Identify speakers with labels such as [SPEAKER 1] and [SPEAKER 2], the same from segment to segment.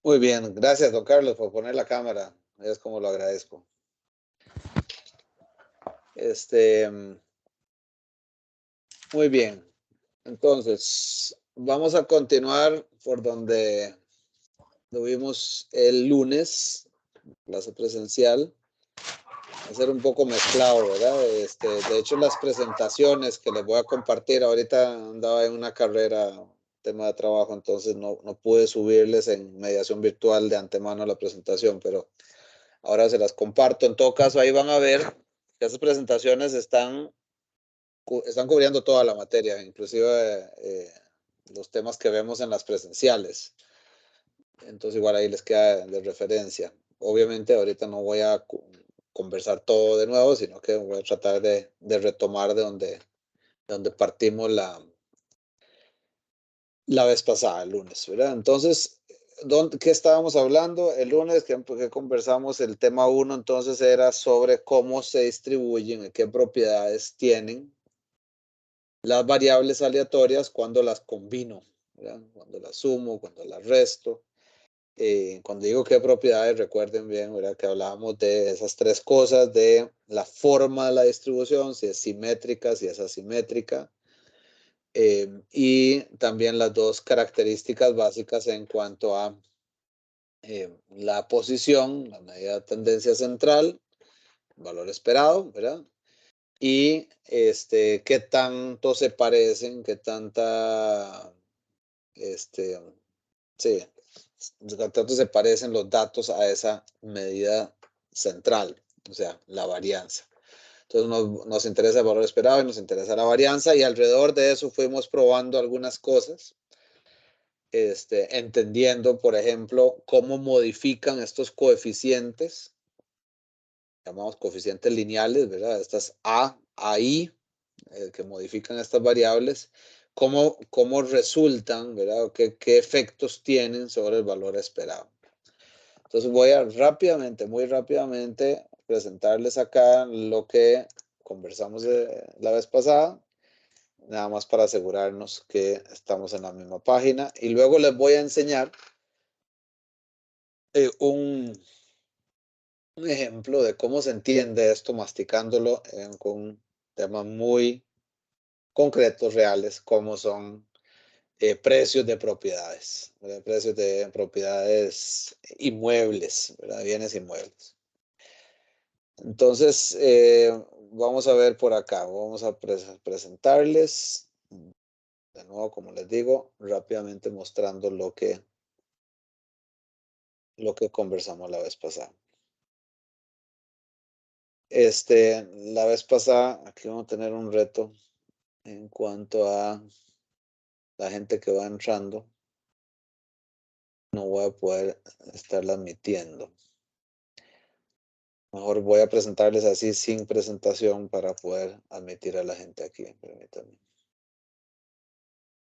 [SPEAKER 1] Muy bien, gracias, don Carlos, por poner la cámara. Es como lo agradezco. Muy bien. Entonces, vamos a continuar por donde tuvimos el lunes, clase presencial. Va a ser un poco mezclado, ¿verdad? De hecho, las presentaciones que les voy a compartir, ahorita andaba en una carrera, tema de trabajo, entonces no pude subirles en mediación virtual de antemano la presentación, pero ahora se las comparto. En todo caso, ahí van a ver que esas presentaciones están cubriendo toda la materia, inclusive los temas que vemos en las presenciales. Entonces, igual ahí les queda de referencia. Obviamente, ahorita no voy a conversar todo de nuevo, sino que voy a tratar de retomar de donde partimos la vez pasada, el lunes, ¿verdad? Entonces, ¿qué estábamos hablando? El lunes que conversamos, el tema 1, entonces era sobre cómo se distribuyen, qué propiedades tienen las variables aleatorias cuando las combino, ¿verdad? Cuando las sumo, cuando las resto. Cuando digo qué propiedades, recuerden bien, ¿verdad? Que hablábamos de esas tres cosas, de la forma de la distribución, si es simétrica, si es asimétrica, y también las dos características básicas en cuanto a la posición, la medida de tendencia central, valor esperado, ¿verdad? Y qué tanto se parecen, qué tanta, sí, qué tanto se parecen los datos a esa medida central, o sea, la varianza. Entonces nos interesa el valor esperado y nos interesa la varianza, y alrededor de eso fuimos probando algunas cosas, entendiendo, por ejemplo, cómo modifican estos coeficientes, llamamos coeficientes lineales, ¿verdad? Estas A, I, que modifican estas variables, cómo resultan, ¿verdad? ¿Qué efectos tienen sobre el valor esperado? Entonces voy a muy rápidamente, presentarles acá lo que conversamos la vez pasada, nada más para asegurarnos que estamos en la misma página. Y luego les voy a enseñar un ejemplo de cómo se entiende esto masticándolo con temas muy concretos, reales, como son precios de propiedades, ¿verdad? Precios de propiedades inmuebles, ¿verdad? Bienes inmuebles. Entonces, vamos a ver por acá, vamos a presentarles, de nuevo, como les digo, rápidamente mostrando lo que conversamos la vez pasada. La vez pasada, aquí vamos a tener un reto en cuanto a la gente que va entrando. No voy a poder estarla admitiendo. Mejor voy a presentarles así sin presentación para poder admitir a la gente aquí. Permítanme.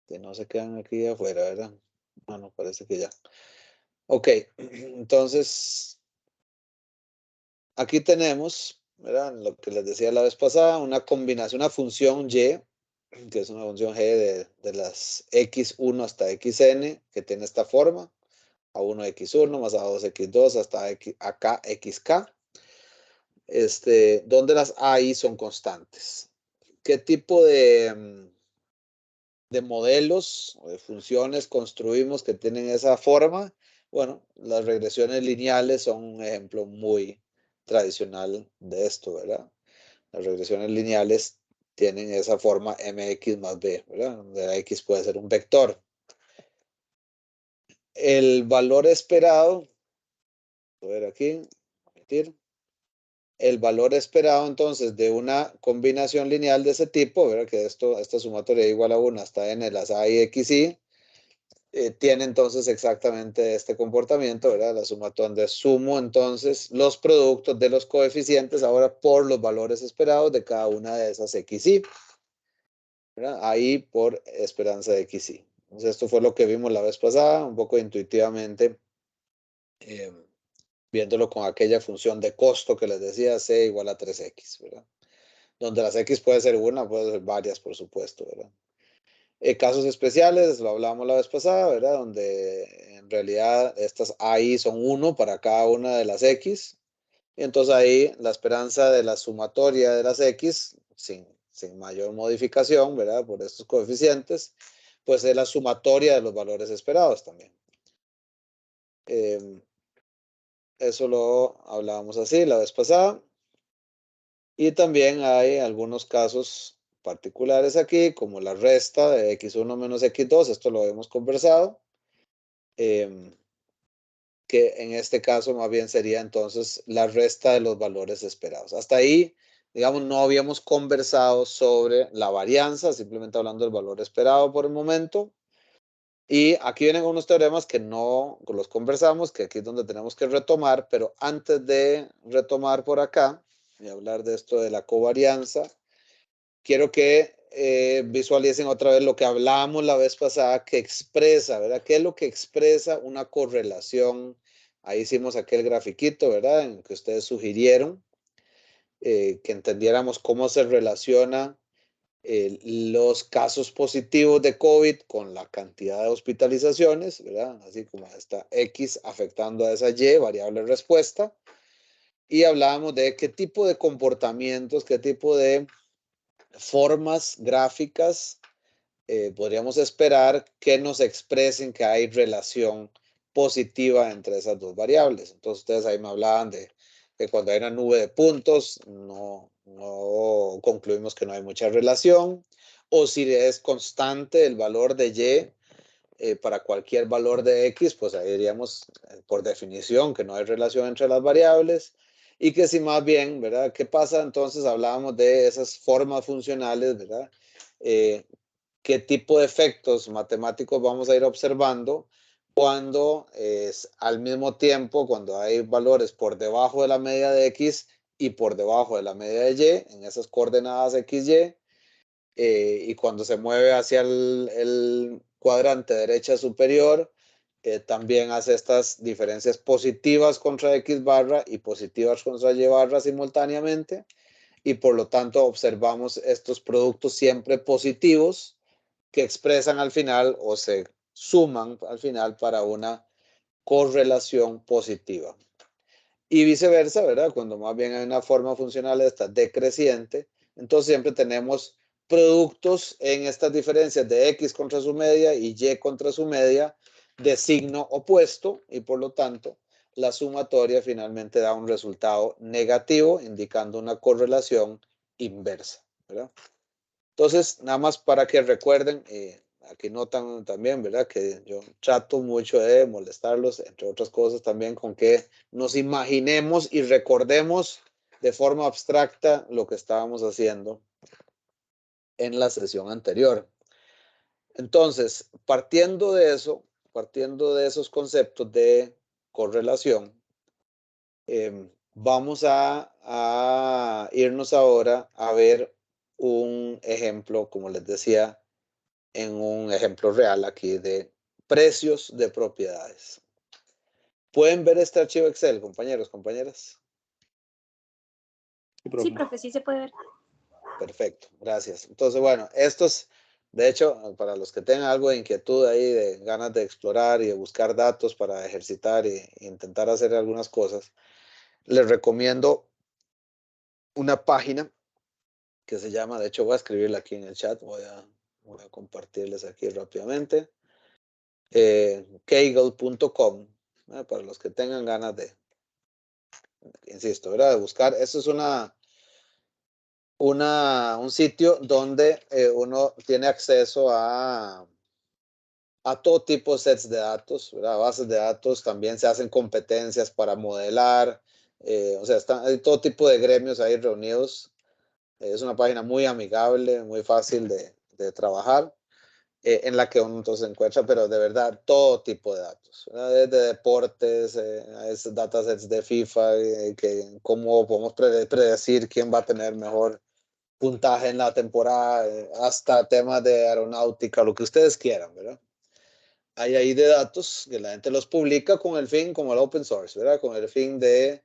[SPEAKER 1] Que no se quedan aquí afuera, ¿verdad? No, parece que ya. Ok, entonces aquí tenemos, ¿verdad? Lo que les decía la vez pasada, una combinación, una función y, que es una función g de las x1 hasta xn, que tiene esta forma, a1 x1 más a2 x2 hasta acá xk, donde las a y son constantes. ¿Qué tipo de modelos o de funciones construimos que tienen esa forma? Bueno, las regresiones lineales son un ejemplo muy tradicional de esto, ¿verdad? Las regresiones lineales tienen esa forma mx más b, ¿verdad? Donde la x puede ser un vector. El valor esperado, voy a ver aquí, el valor esperado entonces de una combinación lineal de ese tipo, ¿verdad? Que esta sumatoria igual a 1 hasta n las a y x y, tiene entonces exactamente este comportamiento, ¿verdad? La sumatoria donde sumo entonces los productos de los coeficientes ahora por los valores esperados de cada una de esas x y, ¿verdad? Ahí por esperanza de x y. Entonces esto fue lo que vimos la vez pasada, un poco intuitivamente, viéndolo con aquella función de costo que les decía, c igual a 3x, ¿verdad? Donde las x puede ser una, puede ser varias, por supuesto, ¿verdad? Casos especiales, lo hablábamos la vez pasada, ¿verdad? Donde en realidad estas AI son 1 para cada una de las X. Y entonces ahí la esperanza de la sumatoria de las X, sin mayor modificación, ¿verdad? Por estos coeficientes, pues es la sumatoria de los valores esperados también. Eso lo hablábamos así la vez pasada. Y también hay algunos casos particulares aquí, como la resta de x1 menos x2, esto lo hemos conversado, que en este caso más bien sería entonces la resta de los valores esperados. Hasta ahí, digamos, no habíamos conversado sobre la varianza, simplemente hablando del valor esperado por el momento. Y aquí vienen unos teoremas que no los conversamos, que aquí es donde tenemos que retomar, pero antes de retomar por acá y hablar de esto de la covarianza, quiero que visualicen otra vez lo que hablábamos la vez pasada, que expresa, ¿verdad? ¿Qué es lo que expresa una correlación? Ahí hicimos aquel grafiquito, ¿verdad? En que ustedes sugirieron que entendiéramos cómo se relaciona los casos positivos de COVID con la cantidad de hospitalizaciones, ¿verdad? Así como está X afectando a esa Y, variable respuesta. Y hablábamos de qué tipo de comportamientos, qué tipo de formas gráficas podríamos esperar que nos expresen que hay relación positiva entre esas dos variables. Entonces ustedes ahí me hablaban de que cuando hay una nube de puntos no concluimos que no hay mucha relación, o si es constante el valor de Y para cualquier valor de X, pues ahí diríamos por definición que no hay relación entre las variables. Y que si más bien, ¿verdad? ¿Qué pasa? Entonces hablábamos de esas formas funcionales, ¿verdad? ¿Qué tipo de efectos matemáticos vamos a ir observando cuando es al mismo tiempo, cuando hay valores por debajo de la media de X y por debajo de la media de Y, en esas coordenadas X, Y, y cuando se mueve hacia el cuadrante derecha superior, también hace estas diferencias positivas contra X barra y positivas contra Y barra simultáneamente, y por lo tanto observamos estos productos siempre positivos que expresan al final o se suman al final para una correlación positiva. Y viceversa, ¿verdad? Cuando más bien hay una forma funcional esta decreciente, entonces siempre tenemos productos en estas diferencias de X contra su media y Y contra su media de signo opuesto, y por lo tanto la sumatoria finalmente da un resultado negativo, indicando una correlación inversa, ¿verdad? Entonces, nada más para que recuerden, aquí notan también, ¿verdad? Que yo trato mucho de molestarlos, entre otras cosas también, con que nos imaginemos y recordemos de forma abstracta lo que estábamos haciendo en la sesión anterior. Entonces, partiendo de eso, partiendo de esos conceptos de correlación, vamos a irnos ahora a ver un ejemplo, como les decía, en un ejemplo real aquí de precios de propiedades. ¿Pueden ver este archivo Excel, compañeros, compañeras?
[SPEAKER 2] Sí, profe, sí se puede ver.
[SPEAKER 1] Perfecto, gracias. Entonces, bueno, estos, de hecho, para los que tengan algo de inquietud ahí, de ganas de explorar y de buscar datos para ejercitar e intentar hacer algunas cosas, les recomiendo una página que se llama, de hecho voy a escribirla aquí en el chat, voy a compartirles aquí rápidamente, kaggle.com, para los que tengan ganas de, insisto, ¿verdad? De buscar. Eso es un sitio donde uno tiene acceso a todo tipo de sets de datos, ¿verdad? Bases de datos, también se hacen competencias para modelar, o sea, hay todo tipo de gremios ahí reunidos. Es una página muy amigable, muy fácil de trabajar, en la que uno entonces encuentra, pero de verdad, todo tipo de datos, ¿verdad? Desde deportes, datasets de FIFA, que cómo podemos predecir quién va a tener mejor puntaje en la temporada, hasta temas de aeronáutica, lo que ustedes quieran, ¿verdad? Hay ahí de datos que la gente los publica con el fin, como el open source, ¿verdad? Con el fin de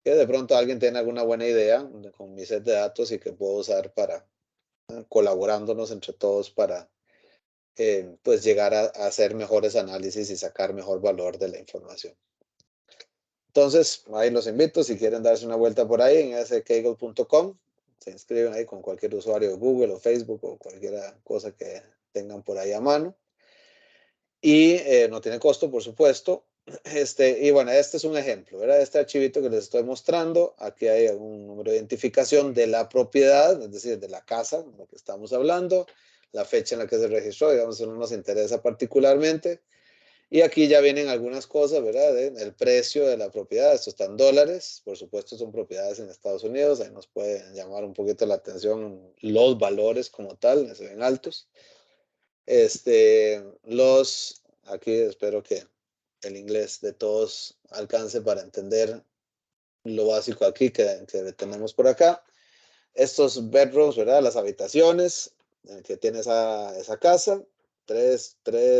[SPEAKER 1] que de pronto alguien tiene alguna buena idea con mi set de datos y que puedo usar para colaborándonos entre todos para pues llegar a hacer mejores análisis y sacar mejor valor de la información. Entonces, ahí los invito, si quieren darse una vuelta por ahí en skagel.com, se inscriben ahí con cualquier usuario de Google o Facebook o cualquier cosa que tengan por ahí a mano. Y no tiene costo, por supuesto. Y bueno, este es un ejemplo, ¿verdad? Este archivito que les estoy mostrando, aquí hay un número de identificación de la propiedad, es decir, de la casa de la que estamos hablando, la fecha en la que se registró, digamos, eso no nos interesa particularmente. Y aquí ya vienen algunas cosas, ¿verdad? El precio de la propiedad, esto está en dólares, por supuesto son propiedades en Estados Unidos, ahí nos puede llamar un poquito la atención los valores como tal, se ven altos. Aquí espero que el inglés de todos alcance para entender lo básico aquí que tenemos por acá. Estos bedrooms, ¿verdad? Las habitaciones que tiene esa casa, 3,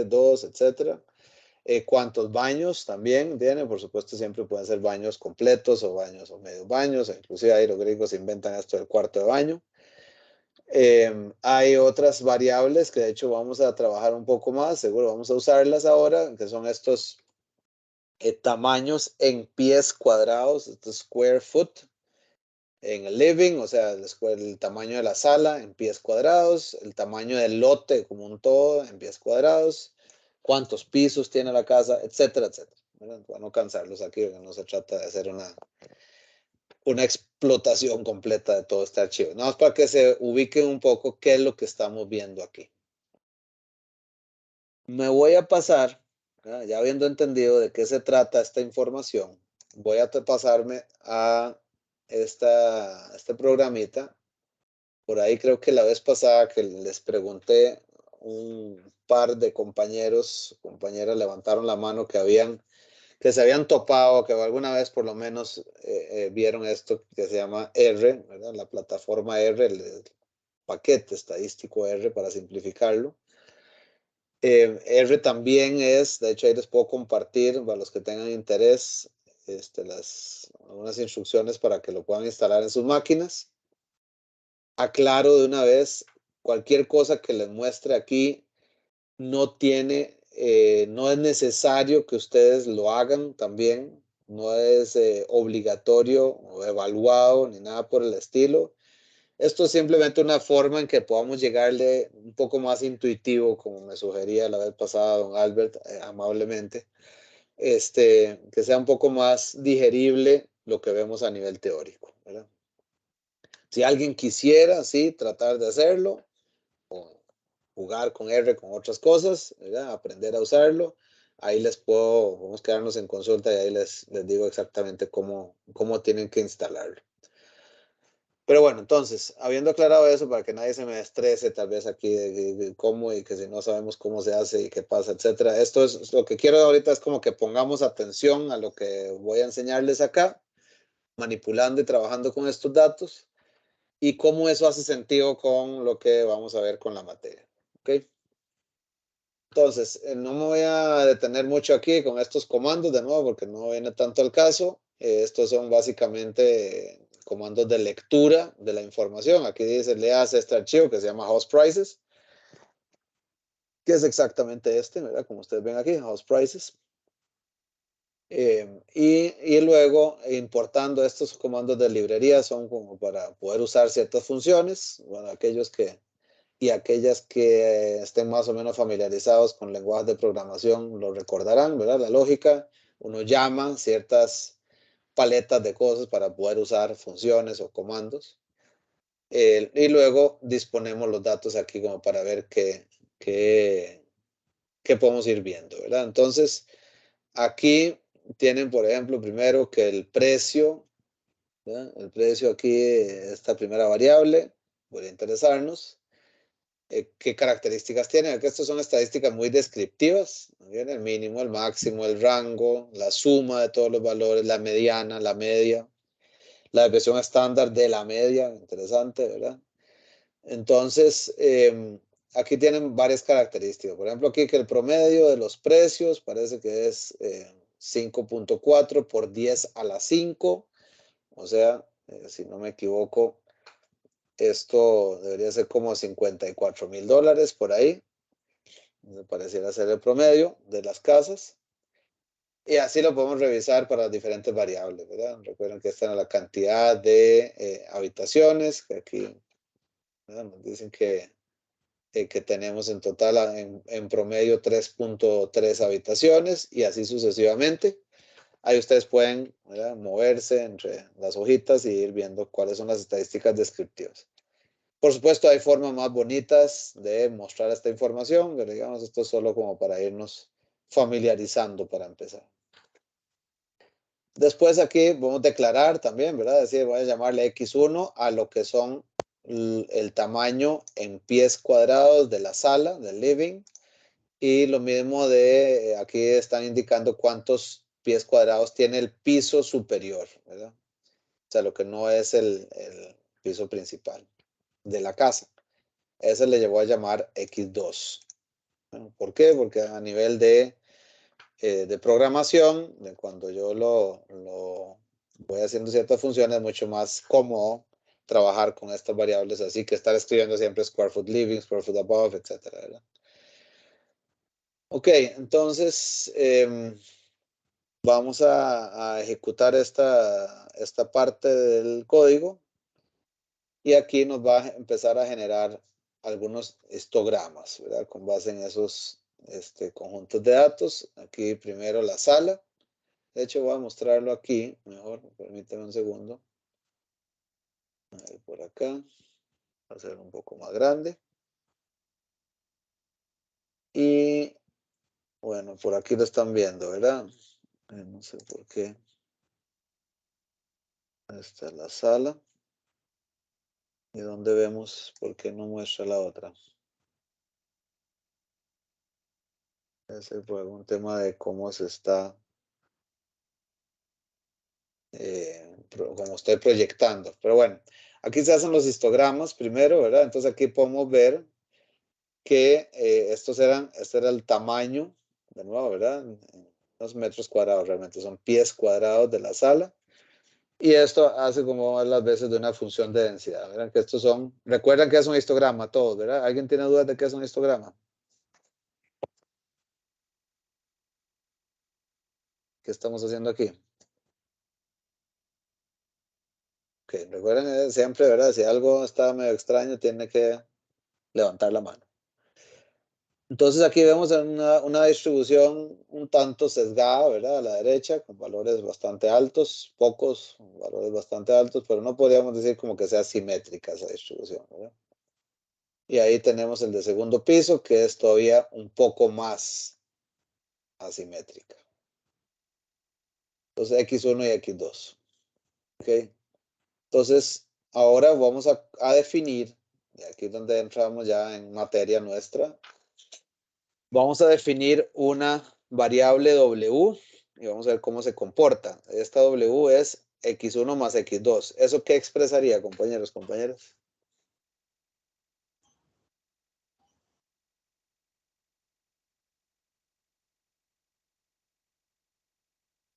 [SPEAKER 1] 2, etcétera. ¿Cuántos baños también tiene? Por supuesto, siempre pueden ser baños completos o baños o medio baños. Inclusive ahí los gringos inventan esto del cuarto de baño. Hay otras variables que de hecho vamos a trabajar un poco más, seguro vamos a usarlas ahora, que son estos tamaños en pies cuadrados, estos square foot, en el living, o sea, el tamaño de la sala en pies cuadrados, el tamaño del lote como un todo en pies cuadrados, cuántos pisos tiene la casa, etcétera, etcétera. Para no cansarlos aquí, porque no se trata de hacer una explotación completa de todo este archivo. Nada más para que se ubiquen un poco qué es lo que estamos viendo aquí. Me voy a pasar, ya habiendo entendido de qué se trata esta información, voy a pasarme a este programita. Por ahí creo que la vez pasada que les pregunté, un par de compañeras levantaron la mano que se habían topado, que alguna vez por lo menos vieron esto que se llama R, ¿verdad? La plataforma R, el paquete estadístico R para simplificarlo. R también es, de hecho ahí les puedo compartir para los que tengan interés algunas instrucciones para que lo puedan instalar en sus máquinas. Aclaro de una vez, cualquier cosa que les muestre aquí no es necesario que ustedes lo hagan también, no es obligatorio o evaluado ni nada por el estilo. Esto es simplemente una forma en que podamos llegarle un poco más intuitivo, como me sugería la vez pasada don Albert, amablemente, que sea un poco más digerible lo que vemos a nivel teórico, ¿verdad? Si alguien quisiera, sí, tratar de hacerlo, o jugar con R con otras cosas, ¿verdad? Aprender a usarlo, ahí podemos quedarnos en consulta y ahí les digo exactamente cómo tienen que instalarlo. Pero bueno, entonces, habiendo aclarado eso para que nadie se me estrese tal vez aquí de cómo y que si no sabemos cómo se hace y qué pasa, etcétera. Esto es lo que quiero ahorita, es como que pongamos atención a lo que voy a enseñarles acá, manipulando y trabajando con estos datos y cómo eso hace sentido con lo que vamos a ver con la materia. ¿Ok? Entonces, no me voy a detener mucho aquí con estos comandos de nuevo porque no viene tanto al caso. Estos son básicamente comandos de lectura de la información. Aquí dice, leas este archivo que se llama house prices, que es exactamente ¿verdad? Como ustedes ven aquí, house prices. Y luego, importando estos comandos de librería, son como para poder usar ciertas funciones. Bueno, aquellas que estén más o menos familiarizados con lenguajes de programación lo recordarán, ¿verdad? La lógica, uno llama ciertas paletas de cosas para poder usar funciones o comandos. Y luego disponemos los datos aquí como para ver qué podemos ir viendo, ¿verdad? Entonces, aquí tienen, por ejemplo, primero que el precio, ¿verdad? El precio aquí, esta primera variable, puede interesarnos. ¿Qué características tienen? Aquí estas son estadísticas muy descriptivas, ¿bien? El mínimo, el máximo, el rango, la suma de todos los valores, la mediana, la media, la desviación estándar de la media, interesante, ¿verdad? Entonces, aquí tienen varias características. Por ejemplo, aquí que el promedio de los precios parece que es 5.4 por 10 a la 5, o sea, si no me equivoco, esto debería ser como $54,000 por ahí. pareciera ser el promedio de las casas. Y así lo podemos revisar para las diferentes variables, ¿verdad? Recuerden que esta es la cantidad de habitaciones, que aquí, ¿verdad? Nos dicen que tenemos en total en promedio 3.3 habitaciones y así sucesivamente. Ahí ustedes pueden, ¿verdad?, moverse entre las hojitas y ir viendo cuáles son las estadísticas descriptivas. Por supuesto, hay formas más bonitas de mostrar esta información, pero digamos, esto es solo como para irnos familiarizando para empezar. Después aquí vamos a declarar también, ¿verdad? Es decir, voy a llamarle X1 a lo que son el tamaño en pies cuadrados de la sala, del living. Y lo mismo de, aquí están indicando cuántos pies cuadrados tiene el piso superior, ¿verdad? O sea, lo que no es el piso principal de la casa. Ese le llevó a llamar X2. Bueno, ¿por qué? Porque a nivel de programación, de cuando yo lo voy haciendo ciertas funciones, es mucho más cómodo trabajar con estas variables así que estar escribiendo siempre square foot living, square foot above, etcétera, ¿verdad? Ok, entonces vamos a ejecutar esta parte del código y aquí nos va a empezar a generar algunos histogramas, ¿verdad? Con base en esos conjuntos de datos. Aquí primero la sala. De hecho, voy a mostrarlo aquí. Mejor, permítame un segundo. A ver, por acá. Va a ser un poco más grande. Y bueno, por aquí lo están viendo, ¿verdad? No sé por qué. Esta es la sala. ¿Y dónde vemos por qué no muestra la otra? Ese fue un tema de cómo se está, como estoy proyectando. Pero bueno, aquí se hacen los histogramas primero, ¿verdad? Entonces aquí podemos ver que este era el tamaño, de nuevo, ¿verdad? Los metros cuadrados realmente son pies cuadrados de la sala. Y esto hace como las veces de una función de densidad, ¿verdad? Que estos son, recuerdan que es un histograma todos, ¿verdad? ¿Alguien tiene dudas de qué es un histograma? ¿Qué estamos haciendo aquí? Ok, recuerden siempre, ¿verdad? Si algo está medio extraño, tiene que levantar la mano. Entonces aquí vemos una distribución un tanto sesgada, ¿verdad? A la derecha, con valores bastante altos, pocos valores bastante altos, pero no podríamos decir como que sea simétrica esa distribución, ¿verdad? Y ahí tenemos el de segundo piso, que es todavía un poco más asimétrica. Entonces X1 y X2. ¿Ok? Entonces, ahora vamos a definir, y aquí es donde entramos ya en materia nuestra, vamos a definir una variable W y vamos a ver cómo se comporta. Esta W es X1 más X2. ¿Eso qué expresaría, compañeros, compañeras?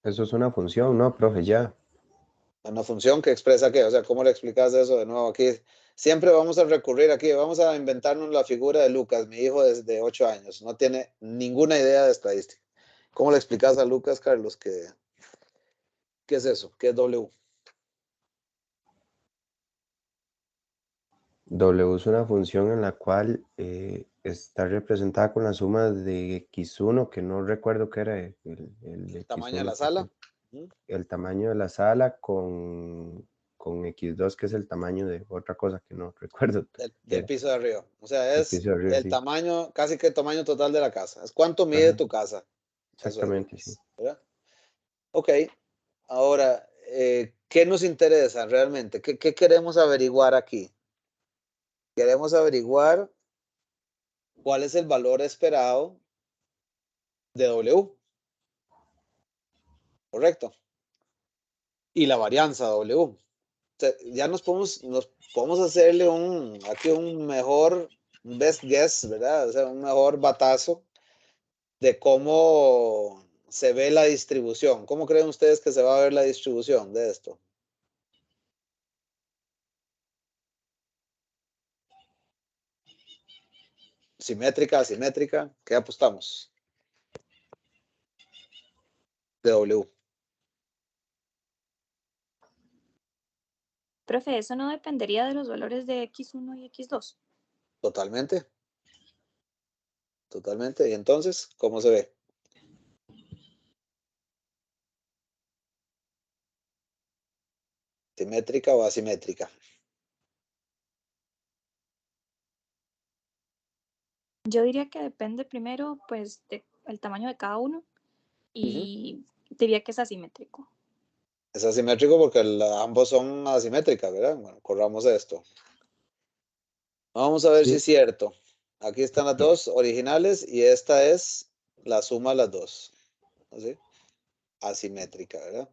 [SPEAKER 2] Eso es una función, ¿no, profe? Ya.
[SPEAKER 1] Una función que expresa qué, o sea, ¿cómo le explicas eso de nuevo aquí? Siempre vamos a recurrir aquí, vamos a inventarnos la figura de Lucas, mi hijo desde 8 años, no tiene ninguna idea de estadística. ¿Cómo le explicas a Lucas, Carlos, qué es eso? ¿Qué es W?
[SPEAKER 2] W es una función en la cual está representada con la suma de X1, que no recuerdo qué era el
[SPEAKER 1] El tamaño de
[SPEAKER 2] X1,
[SPEAKER 1] la sala.
[SPEAKER 2] el tamaño de la sala con X2, que es el tamaño de otra cosa que no recuerdo
[SPEAKER 1] Del
[SPEAKER 2] qué era.
[SPEAKER 1] piso de arriba. O sea,
[SPEAKER 2] El
[SPEAKER 1] es
[SPEAKER 2] piso de arriba,
[SPEAKER 1] el
[SPEAKER 2] sí.
[SPEAKER 1] tamaño, casi que el tamaño total de la casa. Es cuánto mide
[SPEAKER 2] Ajá,
[SPEAKER 1] tu casa. Eso es,
[SPEAKER 2] exactamente, sí.
[SPEAKER 1] Lucas, ¿verdad? Ok, ahora, ¿qué nos interesa realmente? ¿Qué queremos averiguar aquí? Queremos averiguar cuál es el valor esperado de W, ¿correcto? Y la varianza W. O sea, ya nos podemos hacerle aquí un mejor best guess, ¿verdad? O sea, un mejor batazo de cómo se ve la distribución. ¿Cómo creen ustedes que se va a ver la distribución de esto? Simétrica, asimétrica. ¿Qué apostamos? De W.
[SPEAKER 3] Profe, ¿eso no dependería de los valores de X1 y X2?
[SPEAKER 1] Totalmente. Totalmente. Y entonces, ¿cómo se ve? ¿Simétrica o asimétrica?
[SPEAKER 3] Yo diría que depende primero, pues, del tamaño de cada uno y diría que es asimétrico.
[SPEAKER 1] Es asimétrico porque ambos son asimétricas, ¿verdad? Bueno, corramos esto. Vamos a ver si
[SPEAKER 2] Sí,
[SPEAKER 1] es cierto. Aquí están las dos originales y esta es la suma de las dos. ¿Así? Asimétrica, ¿verdad?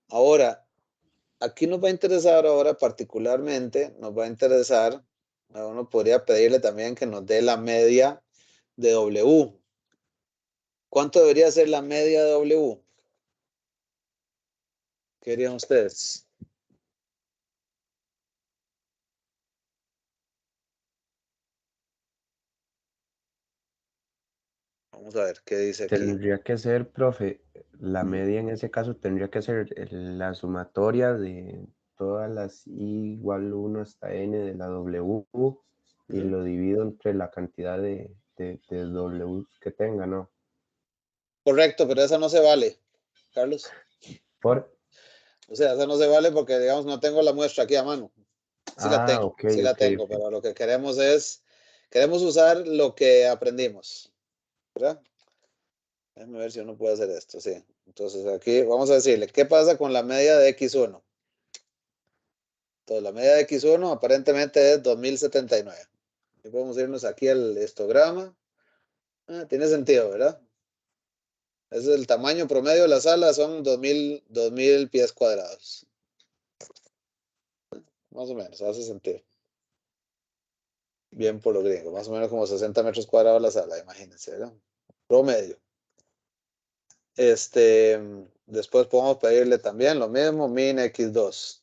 [SPEAKER 1] Ahora, aquí nos va a interesar ahora particularmente, nos va a interesar, uno podría pedirle también que nos dé la media de W. ¿Cuánto debería ser la media de W? ¿Qué dirían ustedes? Vamos a ver qué dice aquí.
[SPEAKER 2] tendría que ser, profe, la media en ese caso tendría que ser la sumatoria de todas las I igual 1 hasta N de la W y lo divido entre la cantidad de W que tenga, ¿no?
[SPEAKER 1] Correcto, pero esa no se vale, Carlos.
[SPEAKER 2] Por,
[SPEAKER 1] O sea, esa no se vale porque, digamos, no tengo la muestra aquí a mano.
[SPEAKER 2] ok,
[SPEAKER 1] Sí la
[SPEAKER 2] ok,
[SPEAKER 1] tengo,
[SPEAKER 2] ok.
[SPEAKER 1] pero lo que queremos es, queremos usar lo que aprendimos, ¿verdad? Déjame ver si uno puede hacer esto, sí. Entonces aquí vamos a decirle, ¿qué pasa con la media de X1? Entonces la media de X1 aparentemente es 2079. Y podemos irnos aquí al histograma. Tiene sentido, ¿verdad? Es el tamaño promedio de la sala, son 2000 pies cuadrados. Más o menos, hace sentido. Bien por lo gringo, más o menos como 60 metros cuadrados la sala, imagínense, ¿verdad? Promedio. Después podemos pedirle también lo mismo, min X2.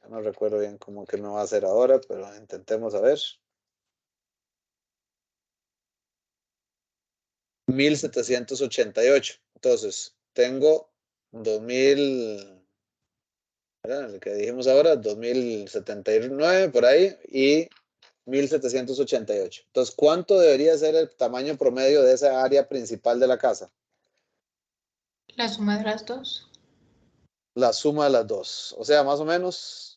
[SPEAKER 1] No recuerdo bien cómo que me va a hacer ahora, pero intentemos a ver. 1788. Entonces, tengo 2000, ¿verdad? El que dijimos ahora, 2079 por ahí y 1788. Entonces, ¿cuánto debería ser el tamaño promedio de esa área principal de la casa?
[SPEAKER 4] La suma de las dos.
[SPEAKER 1] La suma de las dos. O sea, más o menos,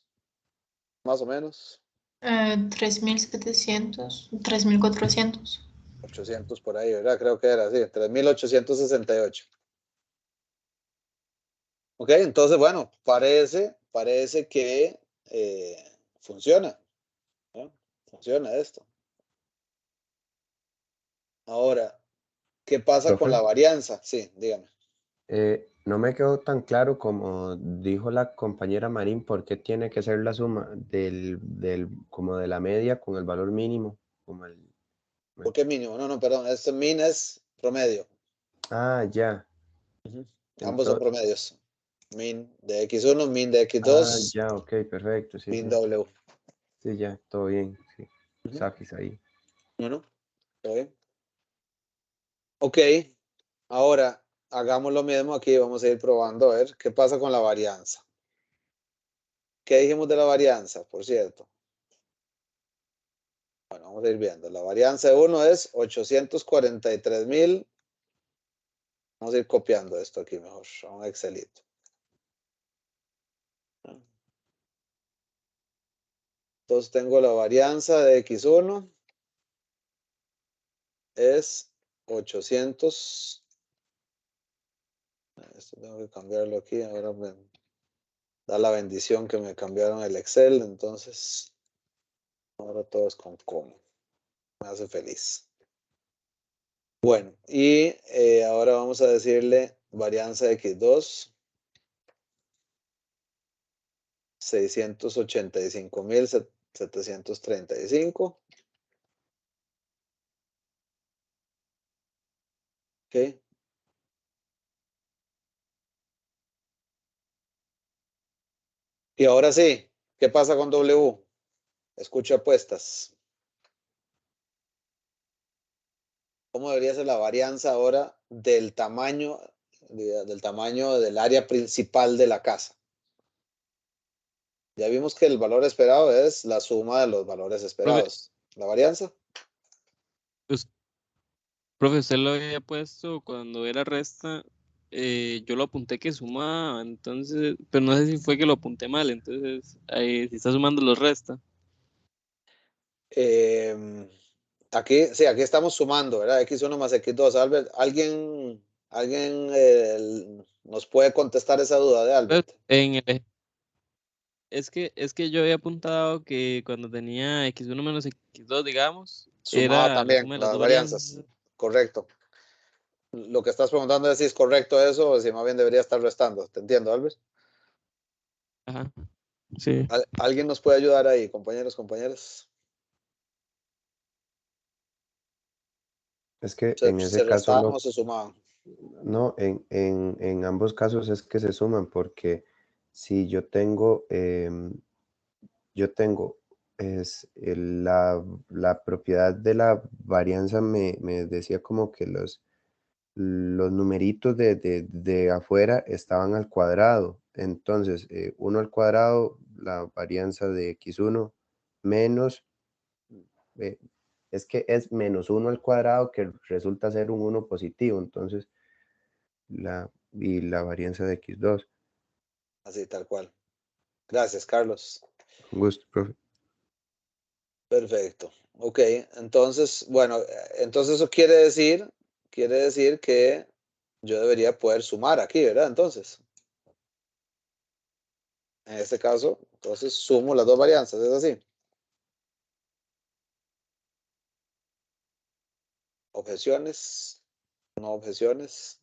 [SPEAKER 4] 3700, 3400.
[SPEAKER 1] 800 por ahí, ¿verdad? Creo que era así, 3868. Ok, entonces, bueno, parece que funciona, ¿no? Funciona esto. Ahora, ¿qué pasa con
[SPEAKER 2] Profe,
[SPEAKER 1] la varianza? Sí, dígame.
[SPEAKER 2] no me quedó tan claro como dijo la compañera Marín, por qué tiene que ser la suma como de la media con el valor mínimo, como el,
[SPEAKER 1] ¿Por qué mínimo? No, no, perdón, este min es promedio.
[SPEAKER 2] ya.
[SPEAKER 1] Ujú. Ambos son
[SPEAKER 2] Entonces,
[SPEAKER 1] promedios. Min de X1, min de X2,
[SPEAKER 2] ya, ok, perfecto, sí,
[SPEAKER 1] min
[SPEAKER 2] sí.
[SPEAKER 1] W.
[SPEAKER 2] Sí, ya, todo bien, sí.
[SPEAKER 1] Ujú.
[SPEAKER 2] Safis ahí.
[SPEAKER 1] Bueno, ¿está bien? Ok, ahora hagamos lo mismo aquí, vamos a ir probando a ver qué pasa con la varianza. ¿Qué dijimos de la varianza, por cierto? Bueno, vamos a ir viendo. La varianza de 1 es 843,000. Vamos a ir copiando esto aquí mejor, a un Excelito. Entonces tengo la varianza de X1 es 800. Esto tengo que cambiarlo aquí. Ahora me da la bendición que me cambiaron el Excel. Entonces, ahora todo es con coma. Me hace feliz. Bueno, y ahora vamos a decirle varianza de X2. 685,735. Ok. Y ahora sí, ¿qué pasa con W? Escucho apuestas. ¿Cómo debería ser la varianza ahora del tamaño del área principal de la casa? Ya vimos que el valor esperado es la suma de los valores esperados. ¿La varianza?
[SPEAKER 5] Pues, profe, usted lo había puesto cuando era resta, yo lo apunté que sumaba, entonces, pero no sé si fue que lo apunté mal, entonces, si está sumando los resta.
[SPEAKER 1] Aquí, sí, aquí estamos sumando, ¿verdad? X1 más X2. Albert, ¿alguien nos puede contestar esa duda de
[SPEAKER 5] Pues,
[SPEAKER 1] Albert?
[SPEAKER 5] es que yo había apuntado que cuando tenía X1 menos X2, digamos,
[SPEAKER 1] Sumaba
[SPEAKER 5] era la
[SPEAKER 1] también
[SPEAKER 5] suma de las
[SPEAKER 1] las
[SPEAKER 5] dos
[SPEAKER 1] varianzas.
[SPEAKER 5] varianzas.
[SPEAKER 1] Correcto. Lo que estás preguntando es si es correcto eso o si más bien debería estar restando. ¿Te entiendo, Albert?
[SPEAKER 5] Ajá, sí.
[SPEAKER 1] ¿Alguien nos puede ayudar ahí, compañeros, compañeras?
[SPEAKER 2] Es que
[SPEAKER 1] ¿Se,
[SPEAKER 2] en
[SPEAKER 1] se
[SPEAKER 2] ese caso
[SPEAKER 1] restaban o se sumaban?
[SPEAKER 2] no, en ambos casos es que se suman, porque si yo tengo la propiedad de la varianza me decía como que los numeritos de afuera estaban al cuadrado. Entonces, 1 al cuadrado, la varianza de x1 menos, eh, es que es menos 1 al cuadrado que resulta ser un 1 positivo. Entonces, y la varianza de x2.
[SPEAKER 1] Así, tal cual. Gracias, Carlos.
[SPEAKER 2] Con gusto, profe.
[SPEAKER 1] Perfecto. Ok, entonces, bueno, entonces eso quiere decir que yo debería poder sumar aquí, ¿verdad? Entonces, en este caso, entonces sumo las dos varianzas, ¿es así? Objeciones, no objeciones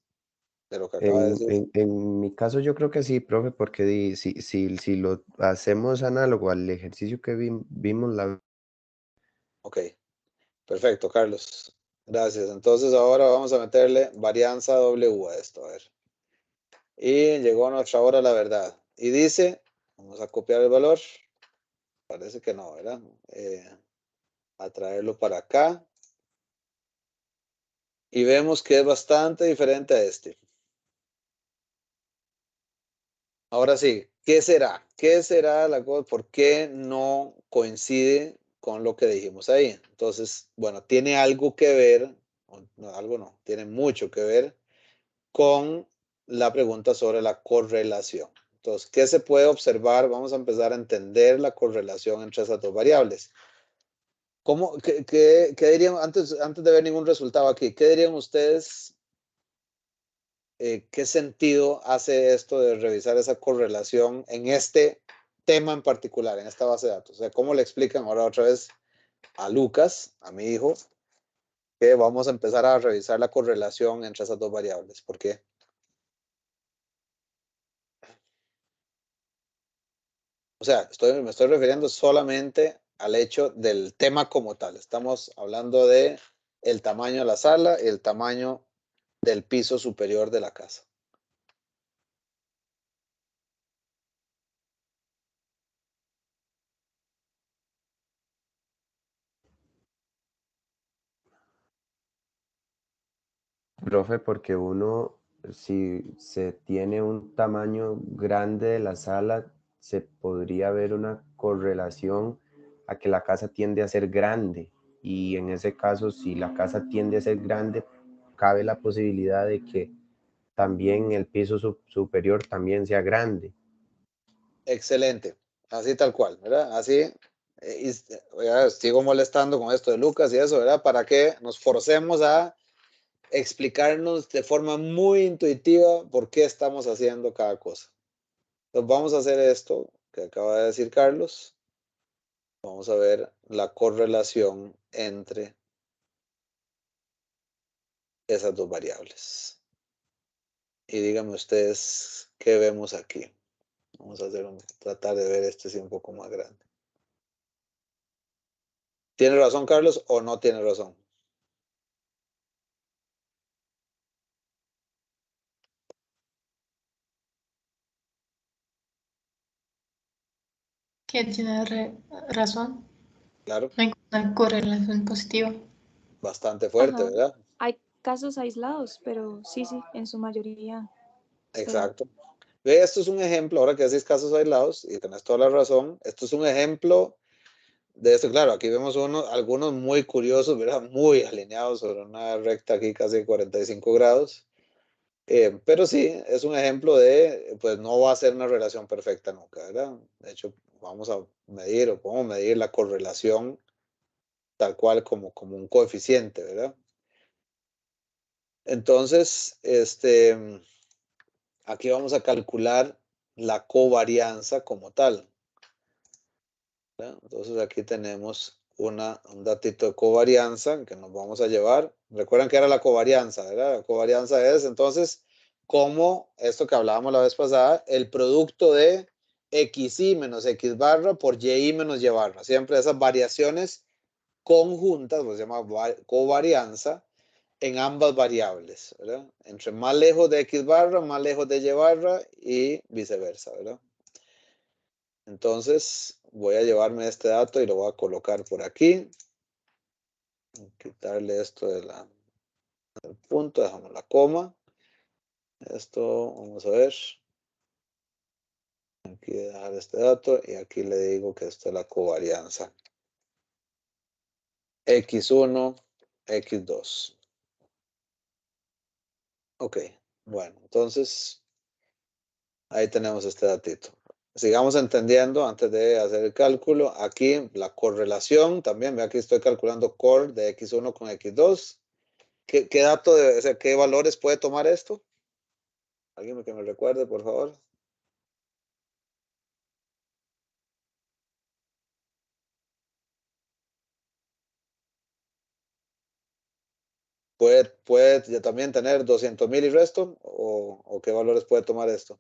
[SPEAKER 1] de lo que acaba de decir.
[SPEAKER 2] En mi caso yo creo que sí, profe, porque si lo hacemos análogo al ejercicio que vimos,
[SPEAKER 1] Ok, perfecto, Carlos. Gracias. Entonces ahora vamos a meterle varianza W a esto, a ver. Y llegó nuestra hora la verdad. Y dice, vamos a copiar el valor. Parece que no, ¿verdad? A traerlo para acá. Y vemos que es bastante diferente a este. Ahora sí, ¿qué será? ¿Qué será la cosa? ¿Por qué no coincide con lo que dijimos ahí? Entonces, bueno, tiene algo que ver, no, algo no, tiene mucho que ver con la pregunta sobre la correlación. Entonces, ¿qué se puede observar? Vamos a empezar a entender la correlación entre esas dos variables. ¿Qué dirían antes de ver ningún resultado aquí? ¿Qué dirían ustedes? ¿Qué sentido hace esto de revisar esa correlación en este tema en particular, en esta base de datos? O sea, ¿cómo le explican ahora otra vez a Lucas, a mi hijo, que vamos a empezar a revisar la correlación entre esas dos variables? ¿Por qué? O sea, me estoy refiriendo solamente al hecho del tema como tal. Estamos hablando de el tamaño de la sala y el tamaño del piso superior de la casa.
[SPEAKER 2] profe, porque uno, si se tiene un tamaño grande de la sala, se podría ver una correlación a que la casa tiende a ser grande. Y en ese caso, si la casa tiende a ser grande, cabe la posibilidad de que también el piso superior también sea grande.
[SPEAKER 1] Excelente, así tal cual, ¿verdad? Así, ya sigo molestando con esto de Lucas y eso, ¿verdad? Para que nos forcemos a explicarnos de forma muy intuitiva por qué estamos haciendo cada cosa. Entonces vamos a hacer esto que acaba de decir Carlos. Vamos a ver la correlación entre esas dos variables. Y díganme ustedes qué vemos aquí. Vamos a tratar de ver este sí un poco más grande. ¿Tiene razón Carlos o no tiene razón?
[SPEAKER 4] Que tiene razón.
[SPEAKER 1] Claro,
[SPEAKER 4] No hay una correlación positiva.
[SPEAKER 1] bastante fuerte,
[SPEAKER 3] Ajá.
[SPEAKER 1] ¿verdad?
[SPEAKER 3] Hay casos aislados, pero sí, en su mayoría.
[SPEAKER 1] Exacto. Ve, esto es un ejemplo, ahora que decís casos aislados, y tenés toda la razón, esto es un ejemplo de esto. Claro, aquí vemos algunos muy curiosos, ¿verdad? Muy alineados sobre una recta aquí casi 45 grados. Pero sí, es un ejemplo de, pues no va a ser una relación perfecta nunca, ¿verdad? De hecho, vamos a medir o podemos medir la correlación tal cual como un coeficiente, ¿verdad? Entonces, aquí vamos a calcular la covarianza como tal, ¿verdad? Entonces aquí tenemos un datito de covarianza que nos vamos a llevar. Recuerdan que era la covarianza, ¿verdad? La covarianza es entonces como esto que hablábamos la vez pasada, el producto de xi menos x barra por yi menos y barra. Siempre esas variaciones conjuntas, pues se llama covarianza, en ambas variables, ¿verdad? Entre más lejos de x barra, más lejos de y barra y viceversa, ¿verdad? Entonces voy a llevarme este dato y lo voy a colocar por aquí. Quitarle esto del punto, dejamos la coma. Esto, vamos a ver. Aquí dejar este dato y aquí le digo que esto es la covarianza. X1, X2. Ok, bueno, entonces ahí tenemos este datito. Sigamos entendiendo antes de hacer el cálculo. Aquí la correlación también. Ve, aquí estoy calculando cor de X1 con X2. ¿Qué dato, o sea, qué valores puede tomar esto? ¿Alguien que me recuerde, por favor? ¿Puede ya también tener 200,000 y resto? ¿O qué valores puede tomar esto?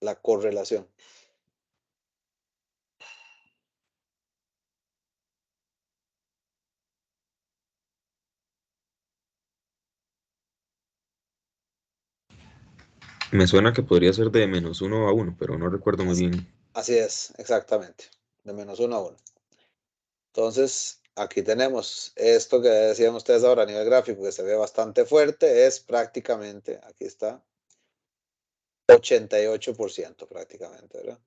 [SPEAKER 1] La correlación.
[SPEAKER 6] Me suena que podría ser de -1 a 1, pero no recuerdo muy bien.
[SPEAKER 1] Así es, exactamente. De -1 a 1. Entonces, aquí tenemos esto que decían ustedes ahora a nivel gráfico, que se ve bastante fuerte, es prácticamente, aquí está, 88% prácticamente, ¿verdad?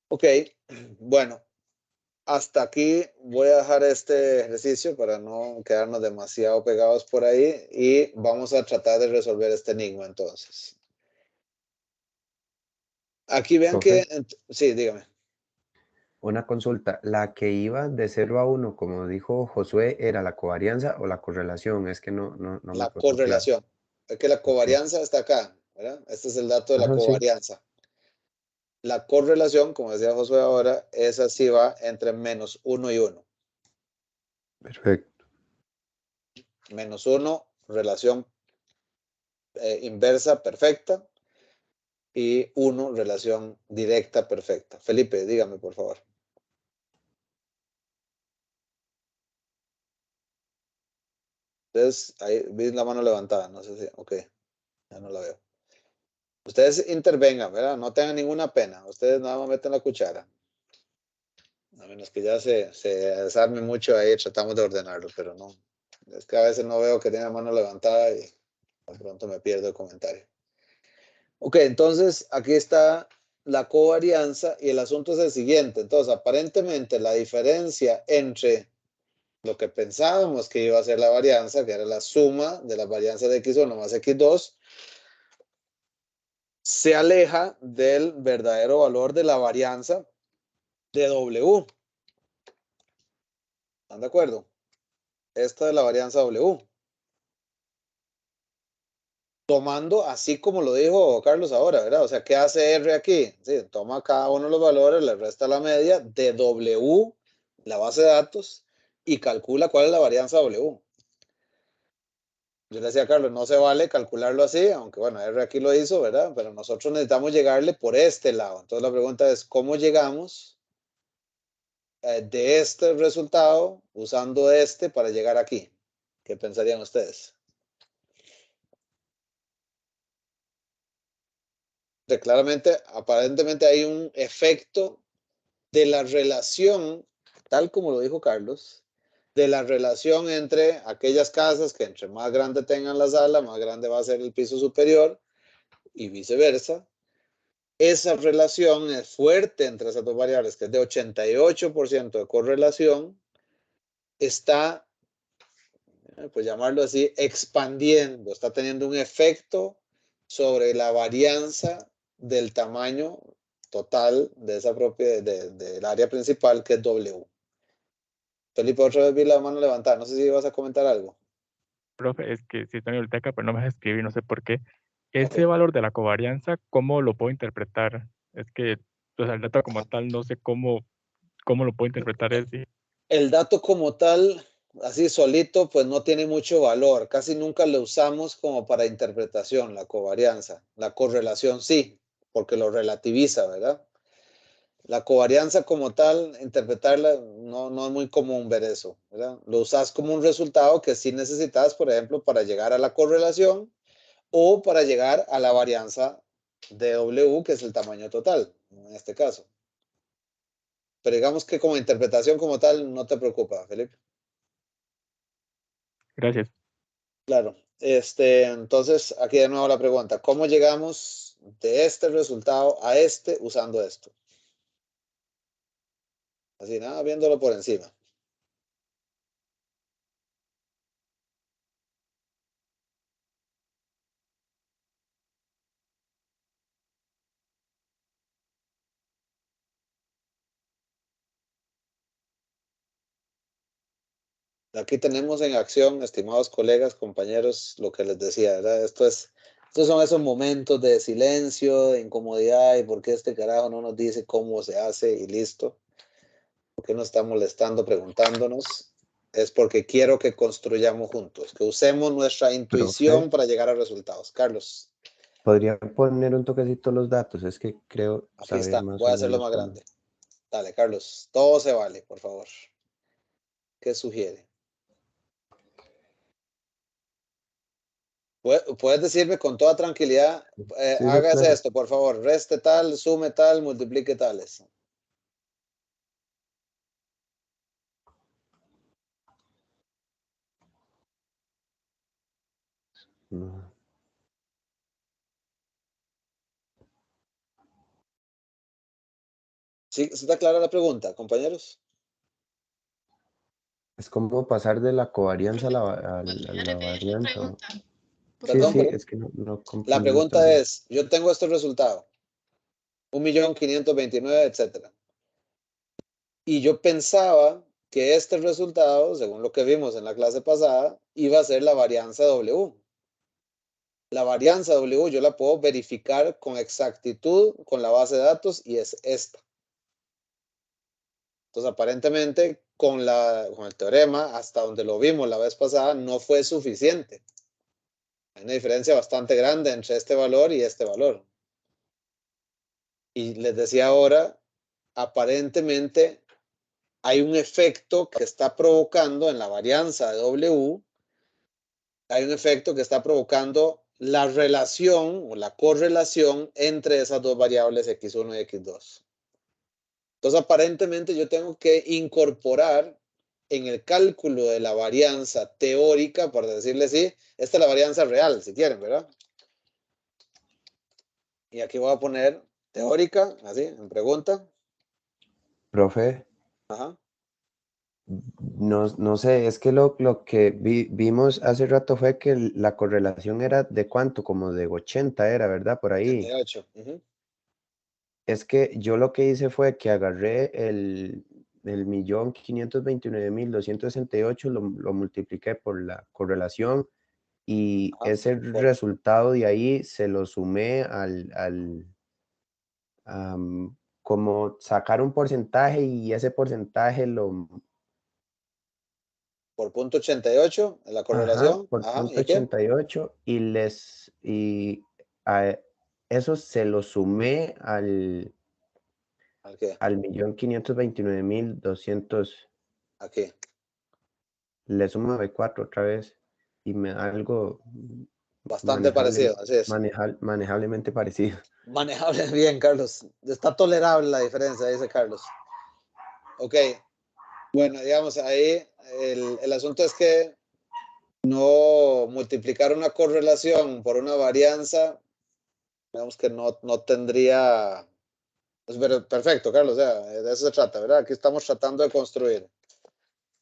[SPEAKER 1] Ok, bueno, hasta aquí voy a dejar este ejercicio para no quedarnos demasiado pegados por ahí y vamos a tratar de resolver este enigma entonces. Aquí vean
[SPEAKER 2] Profe,
[SPEAKER 1] que, sí, dígame.
[SPEAKER 2] una consulta. ¿La que iba de 0 a 1, como dijo Josué, era la covarianza o la correlación? Es que no me
[SPEAKER 1] La
[SPEAKER 2] quedó claro.
[SPEAKER 1] correlación. Es que la
[SPEAKER 2] Ok.
[SPEAKER 1] covarianza está acá, ¿verdad? Este es el dato de la
[SPEAKER 2] Ajá, sí.
[SPEAKER 1] covarianza. La correlación, como decía Josué ahora, esa sí va entre -1 y 1.
[SPEAKER 2] Perfecto.
[SPEAKER 1] -1, relación inversa perfecta, y 1, relación directa perfecta. Felipe, dígame, por favor. Ustedes, ahí vi la mano levantada, no sé si, ok, ya no la veo. Ustedes intervengan, ¿verdad? No tengan ninguna pena. Ustedes nada más meten la cuchara. A menos que ya se desarme mucho ahí, tratamos de ordenarlo, pero no. Es que a veces no veo que tiene la mano levantada y de pronto me pierdo el comentario. Ok, entonces aquí está la covarianza y el asunto es el siguiente. Entonces, aparentemente la diferencia entre lo que pensábamos que iba a ser la varianza, que era la suma de las varianzas de x1 más x2, se aleja del verdadero valor de la varianza de W. ¿Están de acuerdo? Esta es la varianza W. Tomando así como lo dijo Carlos ahora, ¿verdad? O sea, ¿qué hace R aquí? Sí, toma cada uno de los valores, le resta la media de W, la base de datos, y calcula cuál es la varianza W. Yo le decía a Carlos, no se vale calcularlo así, aunque bueno, R aquí lo hizo, ¿verdad? Pero nosotros necesitamos llegarle por este lado. Entonces la pregunta es, ¿cómo llegamos de este resultado usando este para llegar aquí? ¿Qué pensarían ustedes? Claramente, aparentemente hay un efecto de la relación tal como lo dijo Carlos, de la relación entre aquellas casas que entre más grande tengan la sala, más grande va a ser el piso superior y viceversa. Esa relación es fuerte entre esas dos variables, que es de 88% de correlación, está, pues llamarlo así, expandiendo, está teniendo un efecto sobre la varianza del tamaño total de esa propiedad, del área principal, que es W. Felipe, otra vez vi la mano levantada, no sé si vas a comentar algo.
[SPEAKER 7] Profe, es que sí estoy en la biblioteca, pero no me deja escribir, no sé por qué.
[SPEAKER 1] Ok.
[SPEAKER 7] Ese valor de la covarianza, ¿cómo lo puedo interpretar? Es que, o sea, el dato como tal, no sé cómo lo puedo interpretar ese.
[SPEAKER 1] El dato como tal, así solito, pues no tiene mucho valor. Casi nunca lo usamos como para interpretación, la covarianza. La correlación sí, porque lo relativiza, ¿verdad? La covarianza como tal, interpretarla, no es muy común ver eso, ¿verdad? Lo usas como un resultado que sí necesitas, por ejemplo, para llegar a la correlación o para llegar a la varianza de W, que es el tamaño total, en este caso. Pero digamos que como interpretación como tal, no te preocupa, Felipe.
[SPEAKER 7] Gracias.
[SPEAKER 1] Claro. Entonces, aquí de nuevo la pregunta, ¿cómo llegamos de este resultado a este usando esto? Así, nada, viéndolo por encima. Aquí tenemos en acción, estimados colegas, compañeros, lo que les decía, ¿verdad? Estos son esos momentos de silencio, de incomodidad, y por qué este carajo no nos dice cómo se hace y listo. ¿Por qué nos está molestando preguntándonos? Es porque quiero que construyamos juntos, que usemos nuestra intuición
[SPEAKER 2] Profe,
[SPEAKER 1] para llegar a resultados. Carlos,
[SPEAKER 2] ¿podría poner un toquecito los datos? Es que creo
[SPEAKER 1] aquí
[SPEAKER 2] saber
[SPEAKER 1] está,
[SPEAKER 2] más
[SPEAKER 1] voy
[SPEAKER 2] o
[SPEAKER 1] a hacerlo
[SPEAKER 2] menos
[SPEAKER 1] más
[SPEAKER 2] cómo.
[SPEAKER 1] grande. Dale, Carlos, todo se vale, por favor. ¿Qué sugiere? Puedes decirme con toda tranquilidad,
[SPEAKER 2] Sí se
[SPEAKER 1] hágase
[SPEAKER 2] puede.
[SPEAKER 1] esto, por favor, reste tal, sume tal, multiplique tales.
[SPEAKER 2] No.
[SPEAKER 1] ¿Sí está clara la pregunta, compañeros?
[SPEAKER 2] Es como pasar de la covarianza a
[SPEAKER 4] ¿Podría
[SPEAKER 2] la
[SPEAKER 4] repetir la
[SPEAKER 2] varianza.
[SPEAKER 4] pregunta? Por
[SPEAKER 2] Sí,
[SPEAKER 1] Perdón,
[SPEAKER 2] sí,
[SPEAKER 4] favor.
[SPEAKER 1] perdón.
[SPEAKER 2] es que no
[SPEAKER 1] La
[SPEAKER 2] comprendí
[SPEAKER 1] pregunta
[SPEAKER 2] todavía.
[SPEAKER 1] es, yo tengo este resultado, 1.529.000, etcétera. Y yo pensaba que este resultado, según lo que vimos en la clase pasada, iba a ser la varianza W. La varianza W yo la puedo verificar con exactitud con la base de datos y es esta. Entonces, aparentemente, con el teorema, hasta donde lo vimos la vez pasada, no fue suficiente. Hay una diferencia bastante grande entre este valor y este valor. Y les decía ahora, aparentemente hay un efecto que está provocando en la varianza de W, hay un efecto que está provocando la relación o la correlación entre esas dos variables X1 y X2. Entonces, aparentemente yo tengo que incorporar en el cálculo de la varianza teórica, por decirle así, esta es la varianza real, si quieren, ¿verdad? Y aquí voy a poner teórica, así, en pregunta.
[SPEAKER 2] Profe,
[SPEAKER 1] Ajá.
[SPEAKER 2] no sé, es que lo que vimos hace rato fue que la correlación era de cuánto, como de 80 era, ¿verdad? Por ahí.
[SPEAKER 1] 88. Uh-huh.
[SPEAKER 2] Es que yo lo que hice fue que agarré el 1.529.268, lo multipliqué por la correlación y
[SPEAKER 1] Ajá.
[SPEAKER 2] ese resultado de ahí se lo sumé como sacar un porcentaje y ese porcentaje
[SPEAKER 1] Por punto 88 en la
[SPEAKER 2] ajá,
[SPEAKER 1] correlación.
[SPEAKER 2] por
[SPEAKER 1] Ajá.
[SPEAKER 2] punto
[SPEAKER 1] ¿Y qué?
[SPEAKER 2] 88 y a eso se lo sumé
[SPEAKER 1] ¿Al qué?
[SPEAKER 2] al 1.529.200.
[SPEAKER 1] Aquí.
[SPEAKER 2] Le sumo de 4 otra vez y me da algo
[SPEAKER 1] Bastante parecido, así es.
[SPEAKER 2] manejablemente parecido.
[SPEAKER 1] Manejable bien, Carlos. Está tolerable la diferencia, dice Carlos. Ok. Bueno, digamos, ahí el asunto es que no multiplicar una correlación por una varianza, digamos que no tendría... Perfecto, Carlos, o sea, de eso se trata, ¿verdad? Aquí estamos tratando de construir.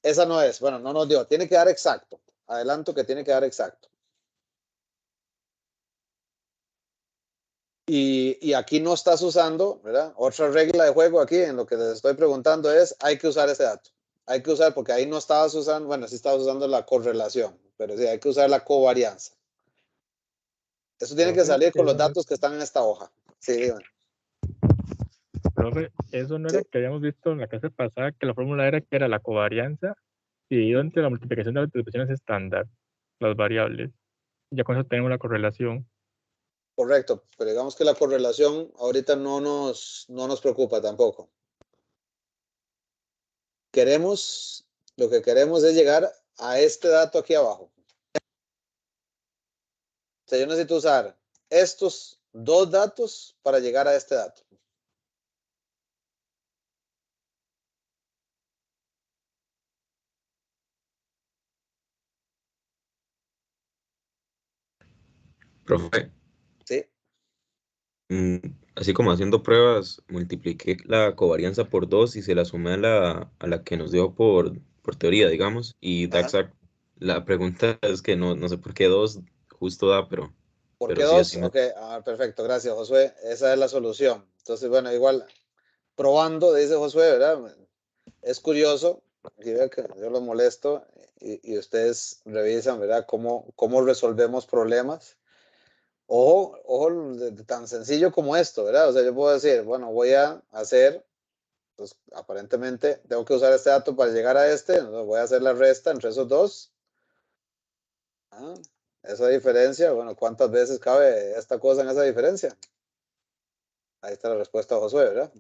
[SPEAKER 1] Esa no es, bueno, no nos dio, tiene que dar exacto. Adelanto que tiene que dar exacto. Y aquí no estás usando, ¿verdad? Otra regla de juego aquí en lo que les estoy preguntando es, hay que usar ese dato. Hay que usar, porque ahí no estabas usando, bueno, sí estabas usando la correlación, pero sí, hay que usar la covarianza. Eso tiene que
[SPEAKER 7] Profe,
[SPEAKER 1] salir con los
[SPEAKER 7] eso no,
[SPEAKER 1] datos que están en esta hoja. Sí, dígame.
[SPEAKER 7] profe, eso no
[SPEAKER 1] Sí,
[SPEAKER 7] era que habíamos visto en la clase pasada, que la fórmula era que era la covarianza dividido entre la multiplicación de las distribuciones estándar, las variables. Ya con eso tenemos la correlación.
[SPEAKER 1] correcto, pero digamos que la correlación ahorita no nos preocupa tampoco. Lo que queremos es llegar a este dato aquí abajo. O sea, yo necesito usar estos dos datos para llegar a este dato.
[SPEAKER 6] Profe,
[SPEAKER 1] ¿Sí?
[SPEAKER 6] mm, así como haciendo pruebas, multipliqué la covarianza por 2 y se la sumé a la que nos dio por teoría, digamos, y da
[SPEAKER 1] Ajá.
[SPEAKER 6] exacto. La pregunta es que no sé por qué 2 justo da,
[SPEAKER 1] ¿Por qué
[SPEAKER 6] pero sí,
[SPEAKER 1] dos?
[SPEAKER 6] así me...
[SPEAKER 1] Ok, perfecto, gracias, Josué. Esa es la solución. Entonces, bueno, igual, probando, dice Josué, ¿verdad? Es curioso, aquí veo que yo lo molesto y ustedes revisan, ¿verdad? Cómo resolvemos problemas. Ojo, tan sencillo como esto, ¿verdad? O sea, yo puedo decir, bueno, voy a hacer, pues aparentemente tengo que usar este dato para llegar a este, entonces voy a hacer la resta entre esos dos. Ah, esa diferencia, bueno, ¿cuántas veces cabe esta cosa en esa diferencia? Ahí está la respuesta a Josué, ¿verdad?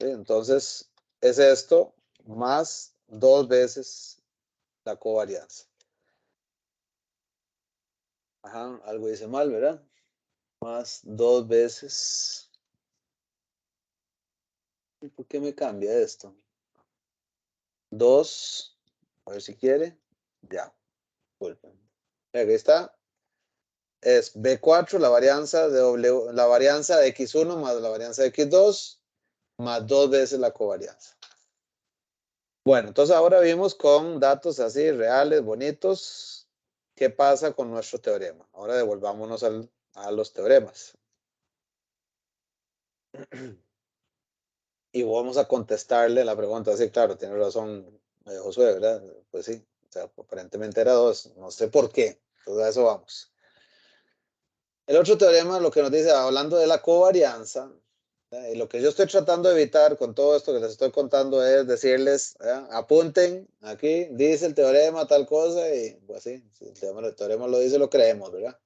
[SPEAKER 1] Sí, entonces, es esto más dos veces la covarianza. Ajá, algo hice mal, ¿verdad? Más dos veces. ¿Y por qué me cambia esto? Dos, a ver si quiere. Ya, disculpen. Aquí está. Es B4, la varianza de la varianza de X1 más la varianza de X2, más dos veces la covarianza. Bueno, entonces ahora vimos con datos así reales, bonitos, qué pasa con nuestro teorema. Ahora devolvámonos a los teoremas. Y vamos a contestarle la pregunta. Sí, claro, tiene razón Josué, ¿verdad? Pues sí, o sea, aparentemente era dos, no sé por qué. Entonces a eso vamos. El otro teorema lo que nos dice, hablando de la covarianza, y lo que yo estoy tratando de evitar con todo esto que les estoy contando es decirles, apunten, aquí dice el teorema tal cosa, y pues sí, si el teorema lo dice, lo creemos, ¿verdad?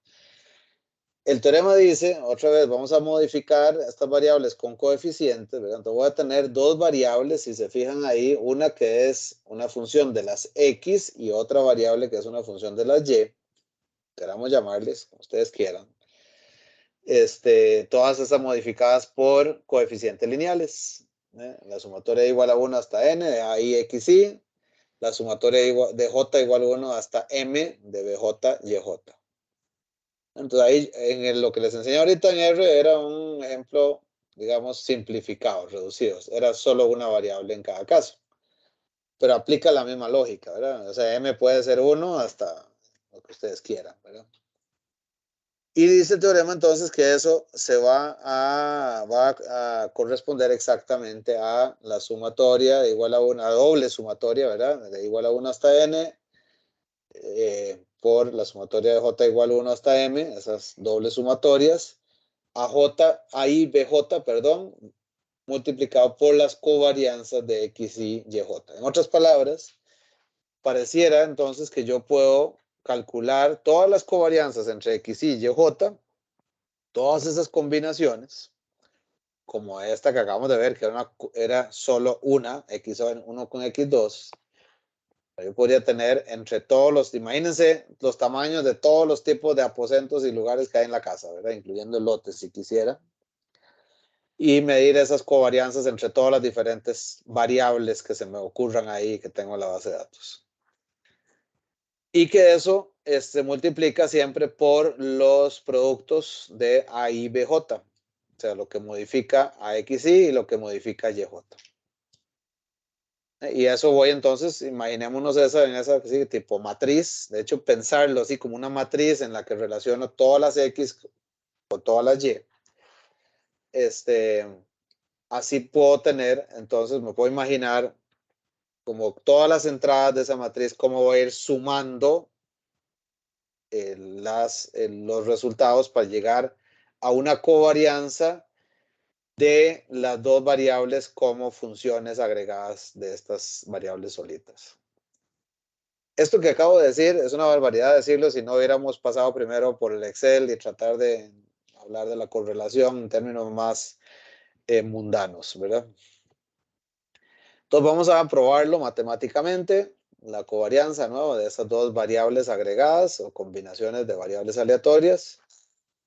[SPEAKER 1] El teorema dice, otra vez, vamos a modificar estas variables con coeficientes, ¿verdad? Entonces voy a tener dos variables, si se fijan ahí, una que es una función de las X y otra variable que es una función de las Y, queramos llamarles, como ustedes quieran. Todas esas modificadas por coeficientes lineales. La sumatoria igual a 1 hasta n de a, i, x, y. La sumatoria de j igual a 1 hasta m de bj, yj. Entonces ahí en lo que les enseñé ahorita en R era un ejemplo, digamos, simplificado, reducido. Era solo una variable en cada caso. Pero aplica la misma lógica, ¿verdad? O sea, m puede ser 1 hasta lo que ustedes quieran, ¿verdad? Y dice el teorema entonces que eso se va a corresponder exactamente a la sumatoria de igual a una doble sumatoria, ¿verdad? De igual a 1 hasta n por la sumatoria de j igual a 1 hasta m, esas dobles sumatorias, a i, bj, perdón, multiplicado por las covarianzas de x, y, yj. En otras palabras, pareciera entonces que yo puedo calcular todas las covarianzas entre x, y, yj, todas esas combinaciones, como esta que acabamos de ver, que era solo una, x1 con x2, yo podría tener entre todos los, imagínense los tamaños de todos los tipos de aposentos y lugares que hay en la casa, ¿verdad? Incluyendo lotes si quisiera. y medir esas covarianzas entre todas las diferentes variables que se me ocurran ahí que tengo en la base de datos. Y que eso multiplica siempre por los productos de A y BJ. O sea, lo que modifica AXY y lo que modifica YJ. Y eso voy entonces, imaginémonos en esa sí, tipo matriz. De hecho, pensarlo así como una matriz en la que relaciono todas las X con todas las Y. Así puedo tener, entonces me puedo imaginar como todas las entradas de esa matriz, cómo voy a ir sumando los resultados para llegar a una covarianza de las dos variables como funciones agregadas de estas variables solitas. Esto que acabo de decir es una barbaridad decirlo si no hubiéramos pasado primero por el Excel y tratar de hablar de la correlación en términos más mundanos, ¿verdad? Entonces vamos a probarlo matemáticamente, la covarianza, ¿no?, de esas dos variables agregadas o combinaciones de variables aleatorias,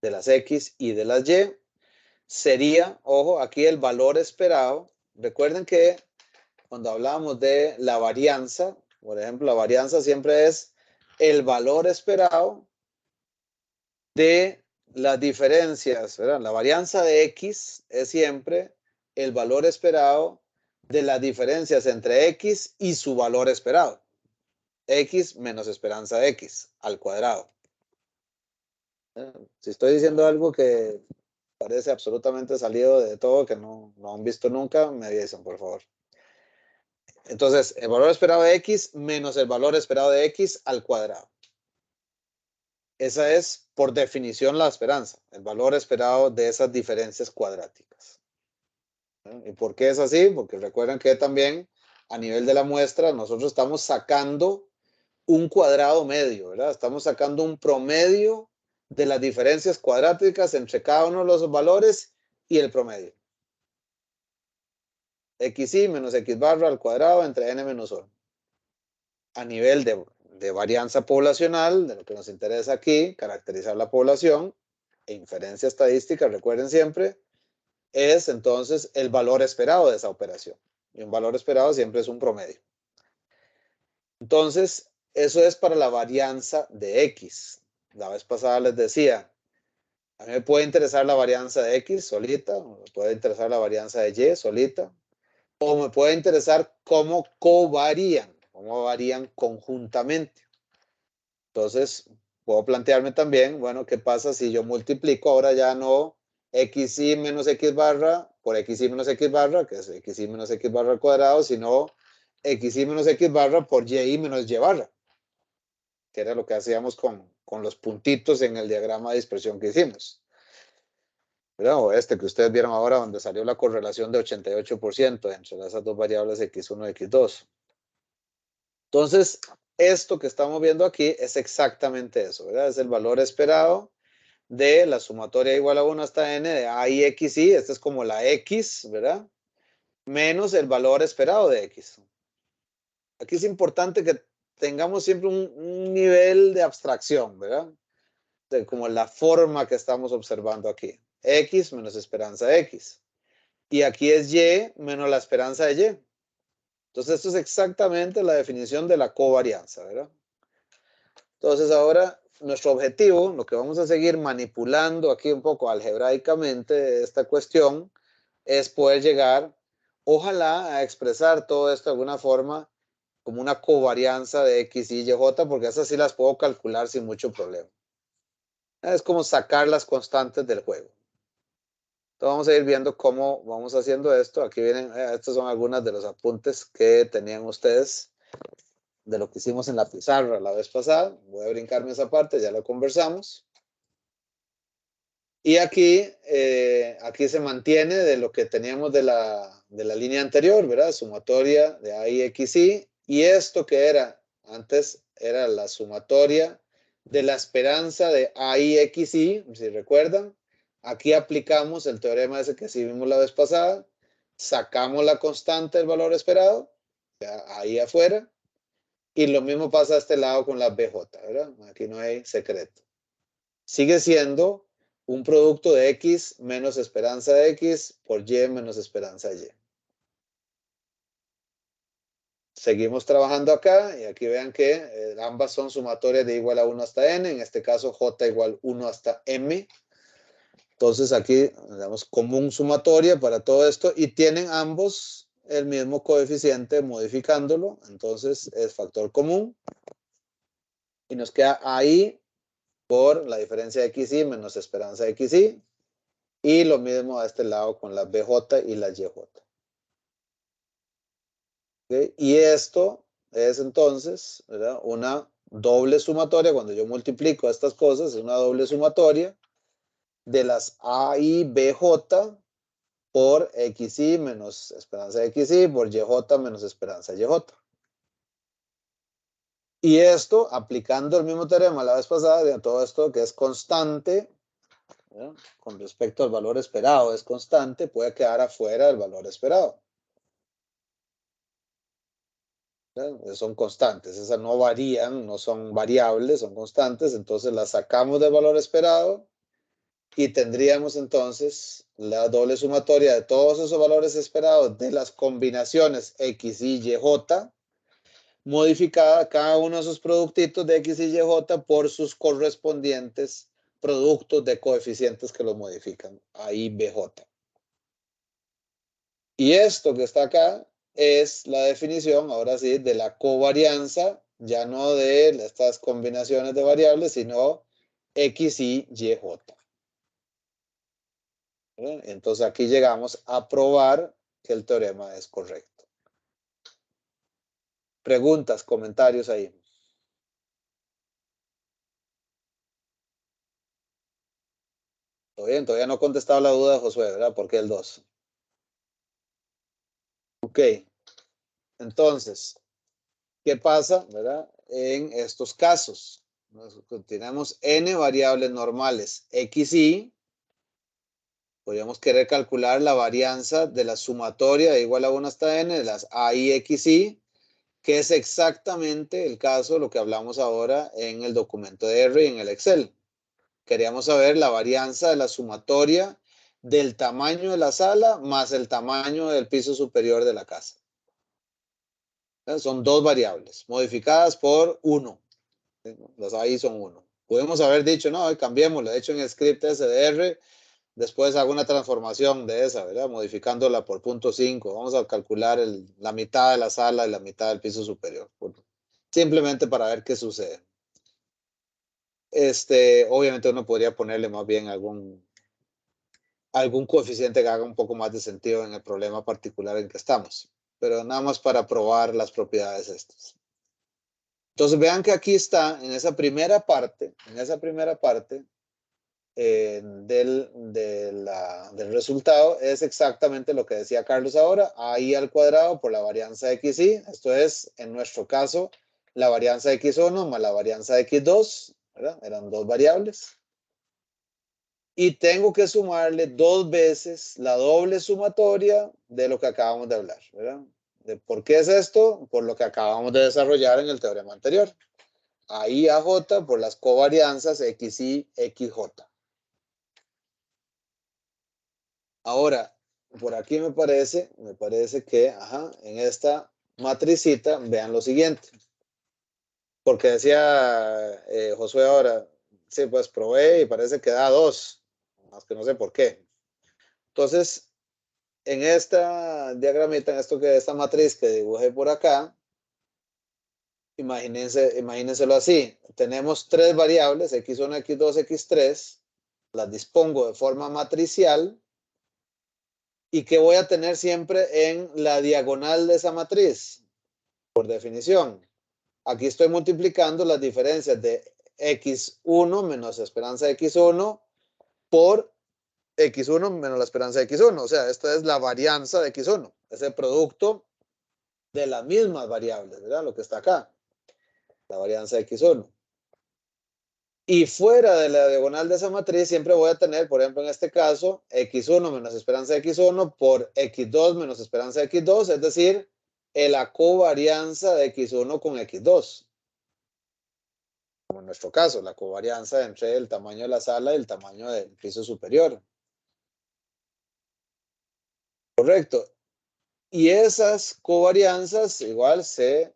[SPEAKER 1] de las X y de las Y, sería, ojo, aquí el valor esperado. Recuerden que cuando hablamos de la varianza, por ejemplo, la varianza siempre es el valor esperado de las diferencias, ¿verdad? La varianza de X es siempre el valor esperado de las diferencias entre X y su valor esperado. X menos esperanza de X al cuadrado. Si estoy diciendo algo que parece absolutamente salido de todo, que no han visto nunca, me avisen, por favor. Entonces, el valor esperado de X menos el valor esperado de X al cuadrado. Esa es, por definición, la esperanza, el valor esperado de esas diferencias cuadráticas. ¿Y por qué es así? Porque recuerden que también a nivel de la muestra nosotros estamos sacando un cuadrado medio, ¿verdad? Estamos sacando un promedio de las diferencias cuadráticas entre cada uno de los valores y el promedio. XY menos X barra al cuadrado entre N menos 1. A nivel de varianza poblacional, de lo que nos interesa aquí, caracterizar la población, e inferencia estadística, recuerden siempre, es entonces el valor esperado de esa operación. Y un valor esperado siempre es un promedio. Entonces, eso es para la varianza de X. La vez pasada les decía, a mí me puede interesar la varianza de X solita, o me puede interesar la varianza de Y solita, o me puede interesar cómo covarían, cómo varían conjuntamente. Entonces, puedo plantearme también, bueno, ¿qué pasa si yo multiplico ahora ya no XY menos X barra por XY menos X barra, que es XY menos X barra al cuadrado, sino XY menos X barra por YY menos Y barra, que era lo que hacíamos con los puntitos en el diagrama de dispersión que hicimos. ¿Verdad? O que ustedes vieron ahora, donde salió la correlación de 88% entre esas dos variables X1 y X2. Entonces, esto que estamos viendo aquí es exactamente eso, ¿verdad? Es el valor esperado de la sumatoria igual a 1 hasta n de A y XY. Esta es como la X, ¿verdad? Menos el valor esperado de X. Aquí es importante que tengamos siempre un nivel de abstracción, ¿verdad? De como la forma que estamos observando aquí. X menos esperanza de X. Y aquí es Y menos la esperanza de Y. Entonces, esto es exactamente la definición de la covarianza, ¿verdad? Entonces, ahora nuestro objetivo, lo que vamos a seguir manipulando aquí un poco algebraicamente esta cuestión, es poder llegar, ojalá, a expresar todo esto de alguna forma como una covarianza de X, Y, J, porque esas sí las puedo calcular sin mucho problema. Es como sacar las constantes del juego. Entonces vamos a ir viendo cómo vamos haciendo esto. Aquí vienen, estos son algunos de los apuntes que tenían ustedes de lo que hicimos en la pizarra la vez pasada. Voy a brincarme esa parte, ya lo conversamos. Y aquí se mantiene de lo que teníamos de la línea anterior, ¿verdad? Sumatoria de A y XY. Y esto que era, antes era la sumatoria de la esperanza de A y XY, si recuerdan. Aquí aplicamos el teorema ese que sí vimos la vez pasada. Sacamos la constante del valor esperado, ahí afuera. Y lo mismo pasa a este lado con la BJ, ¿verdad? Aquí no hay secreto. Sigue siendo un producto de X menos esperanza de X por Y menos esperanza de Y. Seguimos trabajando acá y aquí vean que ambas son sumatorias de igual a 1 hasta n, en este caso J igual 1 hasta m. Entonces aquí damos común sumatoria para todo esto y tienen ambos el mismo coeficiente modificándolo, entonces es factor común y nos queda ahí por la diferencia de XY menos esperanza de XY y lo mismo a este lado con la BJ y la YJ. ¿Okay? Y esto es entonces, ¿verdad?, una doble sumatoria. Cuando yo multiplico estas cosas, es una doble sumatoria de las A y BJ por XY menos esperanza de XY por YJ menos esperanza de YJ. Y esto, aplicando el mismo teorema la vez pasada, de todo esto que es constante, ¿verdad?, con respecto al valor esperado, es constante, puede quedar afuera del valor esperado. Son constantes, esas no varían, no son variables, son constantes, entonces las sacamos del valor esperado y tendríamos entonces la doble sumatoria de todos esos valores esperados de las combinaciones X, Y, Y, modificada cada uno de esos productitos de X, Y, Y por sus correspondientes productos de coeficientes que los modifican, A, I, B, J. Y esto que está acá es la definición, ahora sí, de la covarianza, ya no de estas combinaciones de variables, sino X, Y, Y, J. Entonces aquí llegamos a probar que el teorema es correcto. Preguntas, comentarios ahí. ¿Todo bien? Todavía no he contestado la duda de Josué, ¿verdad? ¿Por qué el 2? Ok. Entonces, ¿qué pasa, verdad, en estos casos? Tenemos n variables normales X, Y. Podríamos querer calcular la varianza de la sumatoria de igual a 1 hasta n de las A y X, Y, que es exactamente el caso de lo que hablamos ahora en el documento de R y en el Excel. Queríamos saber la varianza de la sumatoria del tamaño de la sala más el tamaño del piso superior de la casa. Son dos variables modificadas por 1. Las ahí son 1. Podemos haber dicho, no, cambiémoslo. De hecho, en el script SDR, después hago una transformación de esa, ¿verdad? Modificándola por 0.5. Vamos a calcular la mitad de la sala y la mitad del piso superior. Simplemente para ver qué sucede. Obviamente uno podría ponerle más bien algún coeficiente que haga un poco más de sentido en el problema particular en que estamos. Pero nada más para probar las propiedades estas. Entonces vean que aquí está, en esa primera parte del resultado, es exactamente lo que decía Carlos ahora, AI al cuadrado por la varianza de XY. Esto es, en nuestro caso, la varianza de X1 más la varianza de X2, ¿verdad? Eran dos variables. Y tengo que sumarle 2 veces la doble sumatoria de lo que acabamos de hablar, ¿verdad? ¿Por qué es esto? Por lo que acabamos de desarrollar en el teorema anterior. AI a J por las covarianzas XY, XJ. Ahora, por aquí me parece que, en esta matricita, vean lo siguiente. Porque decía Josué ahora, sí, pues probé y parece que da 2, más que no sé por qué. Entonces, en esta diagramita, esta matriz que dibujé por acá, imagínenselo así. Tenemos 3 variables, X1, X2, X3. Las dispongo de forma matricial. ¿Y qué voy a tener siempre en la diagonal de esa matriz? Por definición, aquí estoy multiplicando las diferencias de X1 menos esperanza de X1 por X1 menos la esperanza de X1. O sea, esta es la varianza de X1. Es el producto de las mismas variables, ¿verdad? Lo que está acá. La varianza de X1. Y fuera de la diagonal de esa matriz siempre voy a tener, por ejemplo, en este caso, X1 menos esperanza de X1 por X2 menos esperanza de X2, es decir, la covarianza de X1 con X2. como en nuestro caso, la covarianza entre el tamaño de la sala y el tamaño del piso superior. Correcto. Y esas covarianzas igual se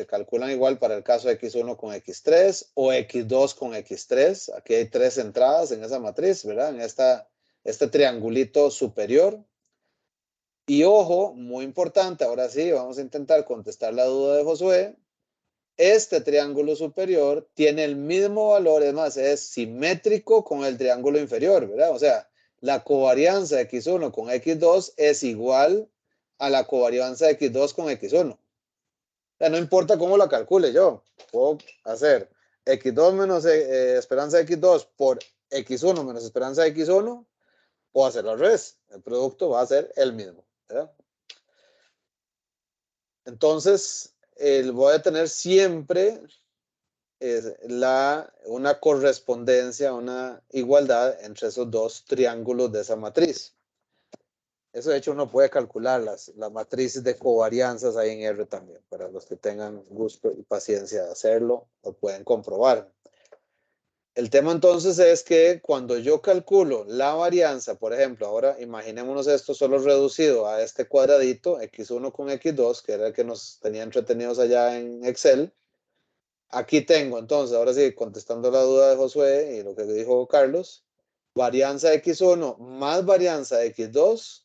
[SPEAKER 1] calculan igual para el caso X1 con X3 o X2 con X3. Aquí hay 3 entradas en esa matriz, ¿verdad? En este triangulito superior. Y ojo, muy importante, ahora sí, vamos a intentar contestar la duda de Josué. Este triángulo superior tiene el mismo valor, es más, es simétrico con el triángulo inferior, ¿verdad? O sea, la covarianza de X1 con X2 es igual a la covarianza de X2 con X1. O sea, no importa cómo la calcule yo, puedo hacer X2 menos esperanza de X2 por X1 menos esperanza de X1 o hacerlo al revés. El producto va a ser el mismo, ¿verdad? Entonces, voy a tener siempre una correspondencia, una igualdad entre esos dos triángulos de esa matriz. Eso de hecho uno puede calcular las matrices de covarianzas ahí en R también. Para los que tengan gusto y paciencia de hacerlo, lo pueden comprobar. El tema entonces es que cuando yo calculo la varianza, por ejemplo, ahora imaginémonos esto solo reducido a este cuadradito, X1 con X2, que era el que nos tenía entretenidos allá en Excel. Aquí tengo entonces, ahora sí, contestando la duda de Josué y lo que dijo Carlos, varianza X1 más varianza X2,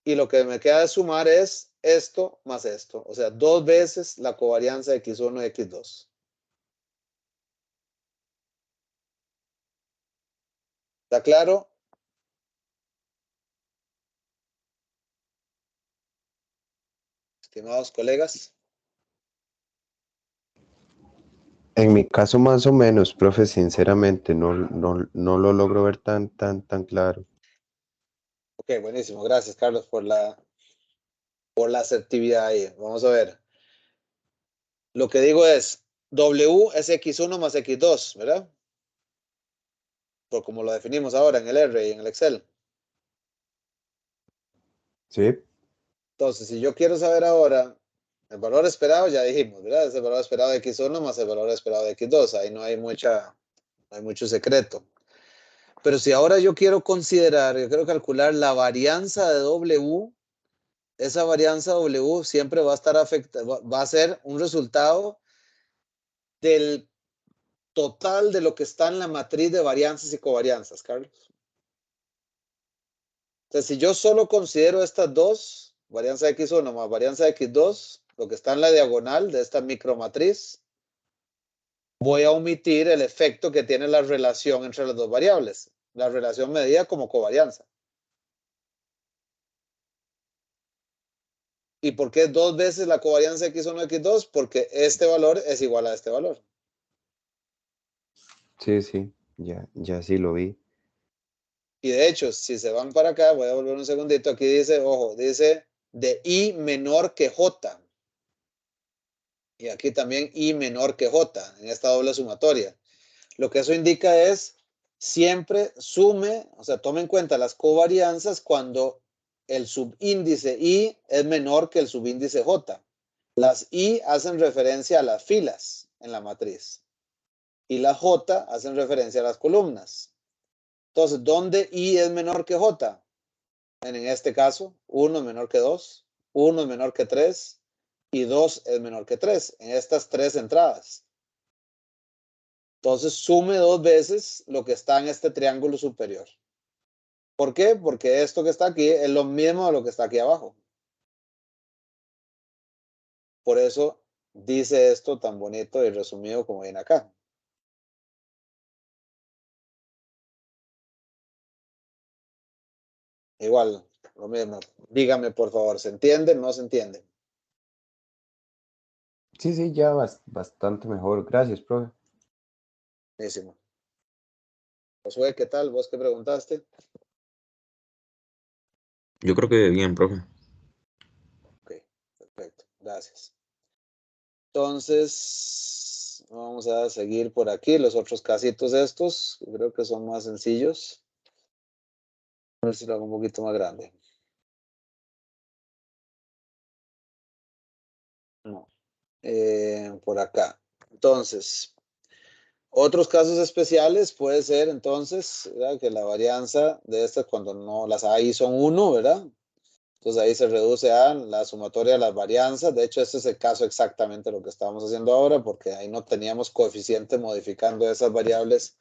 [SPEAKER 1] y lo que me queda de sumar es esto más esto, o sea, 2 veces la covarianza X1 y X2. ¿Está claro? Estimados colegas.
[SPEAKER 2] En mi caso más o menos, profe, sinceramente no lo logro ver tan claro.
[SPEAKER 1] Ok, buenísimo. Gracias, Carlos, por la asertividad ahí. Vamos a ver. Lo que digo es, W es X1 más X2, ¿verdad? Por como lo definimos ahora en el R y en el Excel.
[SPEAKER 2] Sí,
[SPEAKER 1] Entonces, si yo quiero saber ahora el valor esperado, ya dijimos, ¿verdad? Es el valor esperado de X1 más el valor esperado de X2. Ahí no hay mucho secreto. Pero si ahora yo quiero calcular la varianza de W, esa varianza W siempre va a estar afectada, va a ser un resultado del total de lo que está en la matriz de varianzas y covarianzas, Carlos. Entonces, si yo solo considero estas dos, varianza X1 más varianza X2, lo que está en la diagonal de esta micromatriz, voy a omitir el efecto que tiene la relación entre las dos variables, la relación medida como covarianza. ¿Y por qué 2 veces la covarianza X1 X2? Porque este valor es igual a este valor.
[SPEAKER 2] sí, ya sí lo vi.
[SPEAKER 1] Y de hecho, si se van para acá, voy a volver un segundito, aquí dice, ojo, dice de I menor que J. Y aquí también I menor que J, en esta doble sumatoria. Lo que eso indica es, siempre sume, o sea, tome en cuenta las covarianzas cuando el subíndice I es menor que el subíndice J. Las I hacen referencia a las filas en la matriz. Y las J hacen referencia a las columnas. Entonces, ¿dónde I es menor que J? En este caso, 1 es menor que 2, 1 es menor que 3 y 2 es menor que 3 en estas 3 entradas. Entonces, sume 2 veces lo que está en este triángulo superior. ¿Por qué? Porque esto que está aquí es lo mismo de lo que está aquí abajo. Por eso dice esto tan bonito y resumido como viene acá. Igual, lo mismo. Dígame, por favor, ¿se entiende? ¿No se entiende?
[SPEAKER 2] Sí, ya bastante mejor. Gracias, profe.
[SPEAKER 1] Buenísimo. Josué, ¿qué tal? ¿Vos qué preguntaste?
[SPEAKER 6] Yo creo que bien, profe.
[SPEAKER 1] Ok, perfecto. Gracias. Entonces, vamos a seguir por aquí. Los otros casitos estos, que creo que son más sencillos. A ver si lo hago un poquito más grande. No. Por acá. Entonces, Otros casos especiales puede ser entonces, ¿verdad? Que la varianza de estas cuando no las hay son 1, ¿verdad? Entonces ahí se reduce a la sumatoria de las varianzas. De hecho, este es el caso exactamente lo que estábamos haciendo ahora, porque ahí no teníamos coeficiente modificando esas variables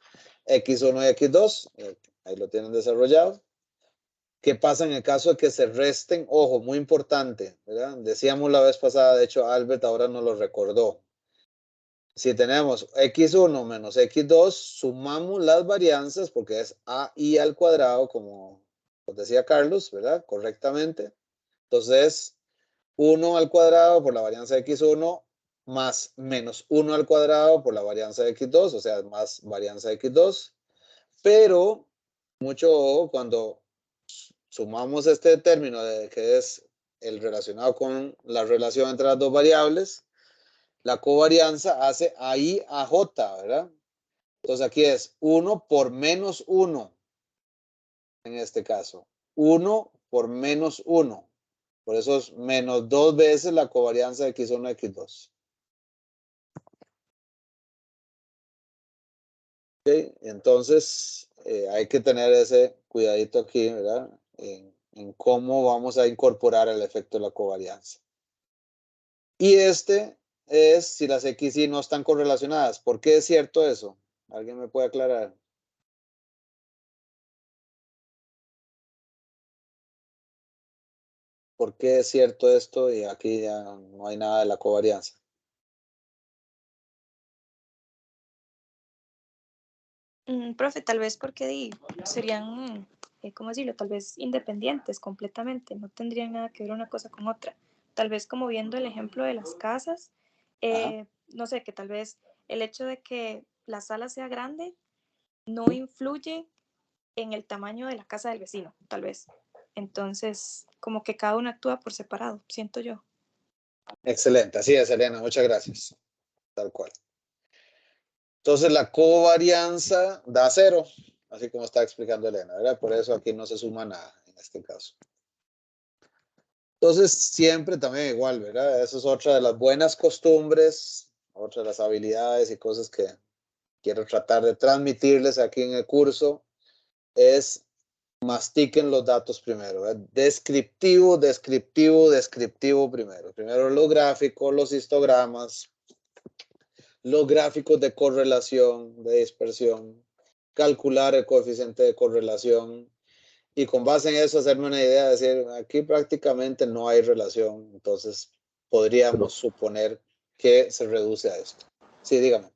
[SPEAKER 1] x1 y x2. Ahí lo tienen desarrollado. ¿Qué pasa en el caso de que se resten? Ojo, muy importante, ¿verdad? Decíamos la vez pasada, de hecho, Albert ahora nos lo recordó. Si tenemos x1 menos x2, sumamos las varianzas, porque es AI al cuadrado, como decía Carlos, ¿verdad? Correctamente. Entonces, 1 al cuadrado por la varianza de x1 más menos 1 al cuadrado por la varianza de x2, o sea, más varianza de x2. Pero, mucho ojo, cuando sumamos este término de que es el relacionado con la relación entre las dos variables, la covarianza hace ahí a J, ¿verdad? Entonces aquí es 1 por menos 1, en este caso. 1 por menos 1. Por eso es menos 2 veces la covarianza de x1 y x2. ¿Okay? Entonces, hay que tener ese cuidadito aquí, ¿verdad? En cómo vamos a incorporar el efecto de la covarianza. Y este es si las x y no están correlacionadas. ¿Por qué es cierto eso? ¿Alguien me puede aclarar? ¿Por qué es cierto esto y aquí ya no hay nada de la covarianza?
[SPEAKER 3] Profe, tal vez porque serían, ¿cómo decirlo? Tal vez independientes completamente, no tendrían nada que ver una cosa con otra. Tal vez como viendo el ejemplo de las casas, no sé, que tal vez el hecho de que la sala sea grande no influye en el tamaño de la casa del vecino, tal vez. Entonces, como que cada uno actúa por separado, siento yo.
[SPEAKER 1] Excelente, así es, Elena, muchas gracias. Tal cual. Entonces la covarianza da 0, así como está explicando Elena, ¿verdad? Por eso aquí no se suma nada en este caso. Entonces siempre también igual, ¿verdad? Eso es otra de las buenas costumbres, otra de las habilidades y cosas que quiero tratar de transmitirles aquí en el curso, es mastiquen los datos primero, ¿verdad? Descriptivo, descriptivo, descriptivo primero. Primero los gráficos, los histogramas, los gráficos de correlación, de dispersión, calcular el coeficiente de correlación y con base en eso hacerme una idea de decir, aquí prácticamente no hay relación, entonces podríamos suponer que se reduce a esto. Sí, dígame.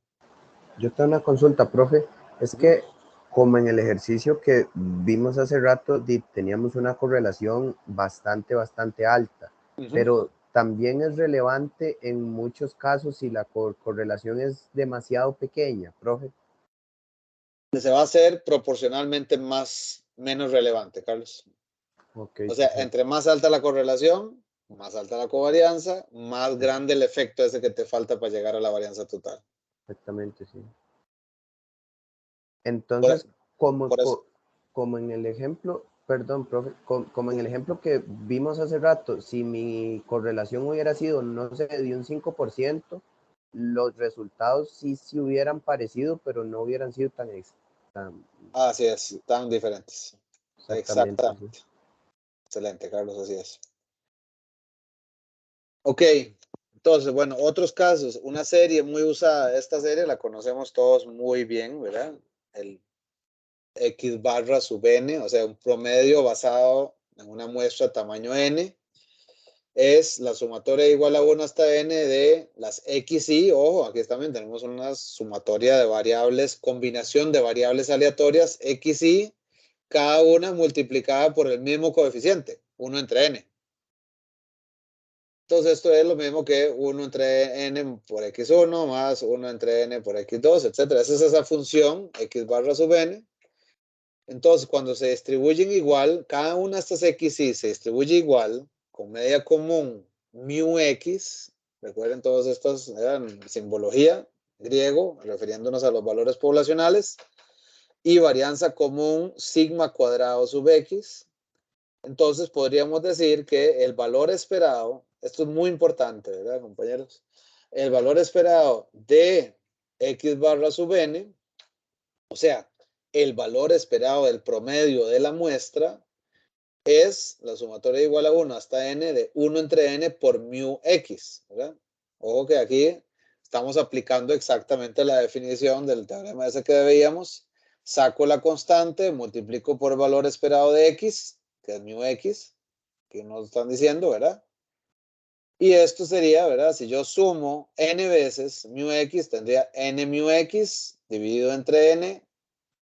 [SPEAKER 2] Yo tengo una consulta, profe. Es que como en el ejercicio que vimos hace rato, teníamos una correlación bastante alta, pero también es relevante en muchos casos si la correlación es demasiado pequeña, profe.
[SPEAKER 1] Se va a hacer proporcionalmente menos relevante, Carlos.
[SPEAKER 2] Okay,
[SPEAKER 1] o sea,
[SPEAKER 2] perfecto.
[SPEAKER 1] entre más alta la correlación, más alta la covarianza, más grande el efecto ese que te falta para llegar a la varianza total.
[SPEAKER 2] Exactamente, sí. Entonces,
[SPEAKER 1] por eso.
[SPEAKER 2] como en el ejemplo, perdón, profe, como en el ejemplo que vimos hace rato, si mi correlación hubiera sido, no sé, de un 5%, los resultados sí se hubieran parecido, pero no hubieran sido tan
[SPEAKER 1] Así es, tan diferentes. Exactamente.
[SPEAKER 2] Sí.
[SPEAKER 1] Excelente, Carlos, así es. Ok, entonces, bueno, otros casos, una serie muy usada, esta serie la conocemos todos muy bien, ¿verdad? El X barra sub n, o sea, un promedio basado en una muestra tamaño n, es la sumatoria igual a 1 hasta n de las xy, ojo, aquí también tenemos una sumatoria de variables, combinación de variables aleatorias, xy, cada una multiplicada por el mismo coeficiente, 1 entre n. Entonces esto es lo mismo que 1 entre n por x1 más 1 entre n por x2, etc. Esa es esa función x barra sub n. Entonces cuando se distribuyen igual, cada una de estas xy se distribuye igual, con media común mu x, recuerden todas estas eran simbología griego, refiriéndonos a los valores poblacionales, y varianza común sigma cuadrado sub x. Entonces podríamos decir que el valor esperado, esto es muy importante, ¿verdad, compañeros? El valor esperado de X barra sub n, o sea, el valor esperado del promedio de la muestra es la sumatoria igual a 1 hasta n de 1 entre n por mu x, ¿verdad? Ojo que aquí estamos aplicando exactamente la definición del teorema ese que veíamos. Saco la constante, multiplico por el valor esperado de x, que es mu x, que nos están diciendo, ¿verdad? Y esto sería, ¿verdad? Si yo sumo n veces mu x, tendría n mu x dividido entre n,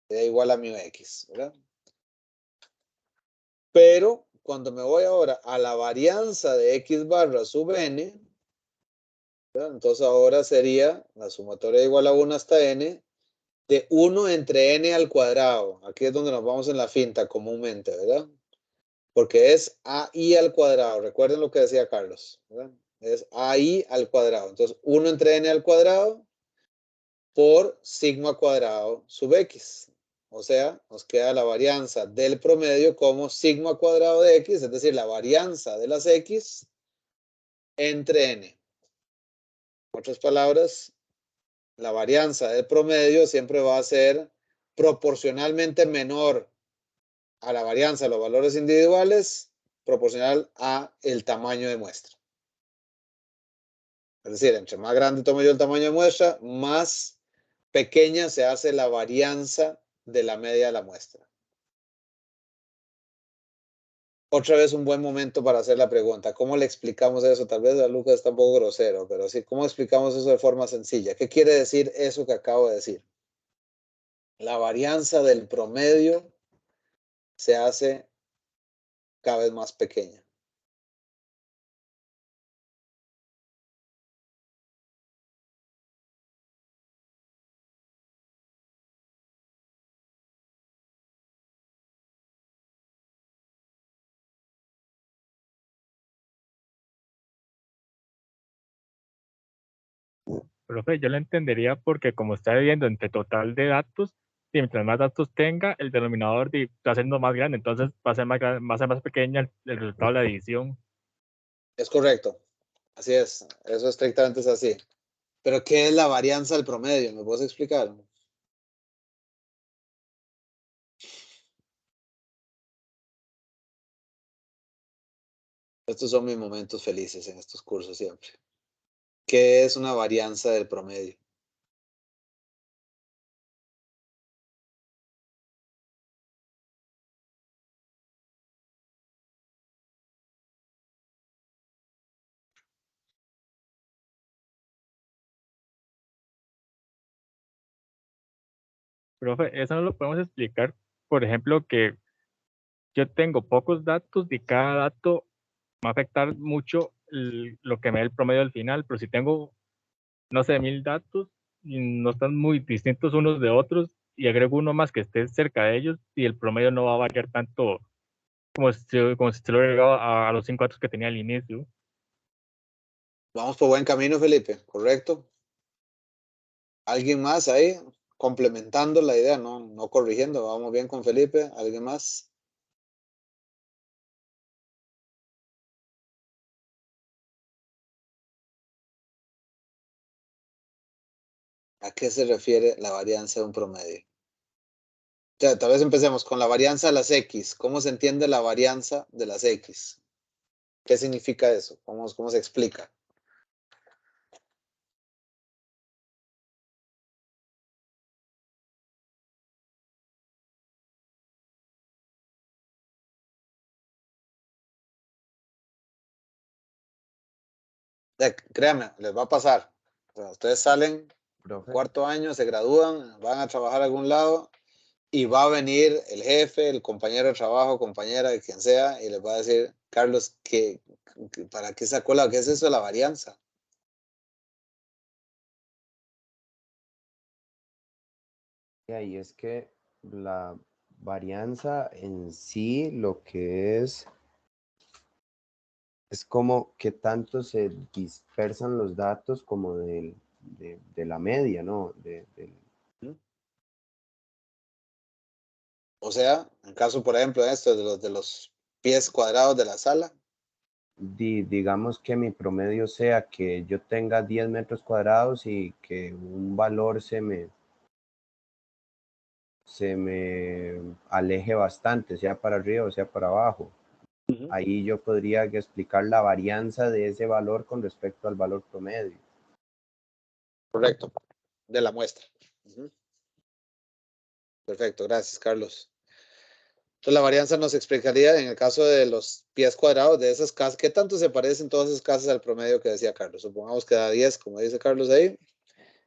[SPEAKER 1] da igual a mu x, ¿verdad? Pero cuando me voy ahora a la varianza de x barra sub n, ¿verdad? Entonces ahora sería la sumatoria igual a 1 hasta n de 1 entre n al cuadrado. Aquí es donde nos vamos en la finta comúnmente, ¿verdad? Porque es AI al cuadrado. Recuerden lo que decía Carlos, ¿verdad? Es AI al cuadrado. Entonces 1 entre n al cuadrado por sigma cuadrado sub x. O sea, nos queda la varianza del promedio como sigma cuadrado de x, es decir, la varianza de las x entre n. En otras palabras, la varianza del promedio siempre va a ser proporcionalmente menor a la varianza de los valores individuales, proporcional a el tamaño de muestra. Es decir, entre más grande tome yo el tamaño de muestra, más pequeña se hace la varianza de la media de la muestra. Otra vez un buen momento para hacer la pregunta. ¿Cómo le explicamos eso? Tal vez a Lucas está un poco grosero, pero sí, ¿cómo explicamos eso de forma sencilla? ¿Qué quiere decir eso que acabo de decir? La varianza del promedio se hace cada vez más pequeña.
[SPEAKER 7] Profe, yo lo entendería porque como está dividiendo entre total de datos, y mientras más datos tenga, el denominador va siendo más grande, entonces va a ser más, va a ser más pequeña el resultado de la división.
[SPEAKER 1] Es correcto. Así es. Eso estrictamente es así. Pero ¿qué es la varianza del promedio? ¿Me puedes explicar? Estos son mis momentos felices en estos cursos siempre. ¿Qué es una varianza del promedio?
[SPEAKER 7] Profe, eso no lo podemos explicar, por ejemplo, que yo tengo pocos datos y cada dato va a afectar mucho lo que me dé el promedio al final, pero si tengo, no sé, 1000 datos y no están muy distintos unos de otros y agrego uno más que esté cerca de ellos y el promedio no va a variar tanto como si se lo agregaba a los 5 datos que tenía al inicio.
[SPEAKER 1] Vamos por buen camino, Felipe, ¿correcto? ¿Alguien más ahí? Complementando la idea, no corrigiendo. Vamos bien con Felipe. ¿Alguien más? ¿A qué se refiere la varianza de un promedio? Ya, tal vez empecemos con la varianza de las X. ¿Cómo se entiende la varianza de las X? ¿Qué significa eso? ¿Cómo se explica? Créanme, les va a pasar. O sea, ustedes salen
[SPEAKER 2] Profe,
[SPEAKER 1] cuarto año, se gradúan, van a trabajar a algún lado y va a venir el jefe, el compañero de trabajo, compañera, quien sea, y les va a decir, Carlos, ¿para qué sacó qué es eso de la varianza?
[SPEAKER 2] y es que la varianza en sí lo que es como que tanto se dispersan los datos como de la media, ¿no?
[SPEAKER 1] O sea, en caso, por ejemplo, de esto, de los pies cuadrados de la sala,
[SPEAKER 2] digamos que mi promedio sea que yo tenga 10 metros cuadrados y que un valor se me aleje bastante, sea para arriba o sea para abajo. Ahí yo podría explicar la varianza de ese valor con respecto al valor promedio.
[SPEAKER 1] Correcto, de la muestra. Perfecto, gracias, Carlos. Entonces, la varianza nos explicaría en el caso de los pies cuadrados de esas casas, ¿qué tanto se parecen todas esas casas al promedio que decía Carlos? Supongamos que da 10, como dice Carlos ahí.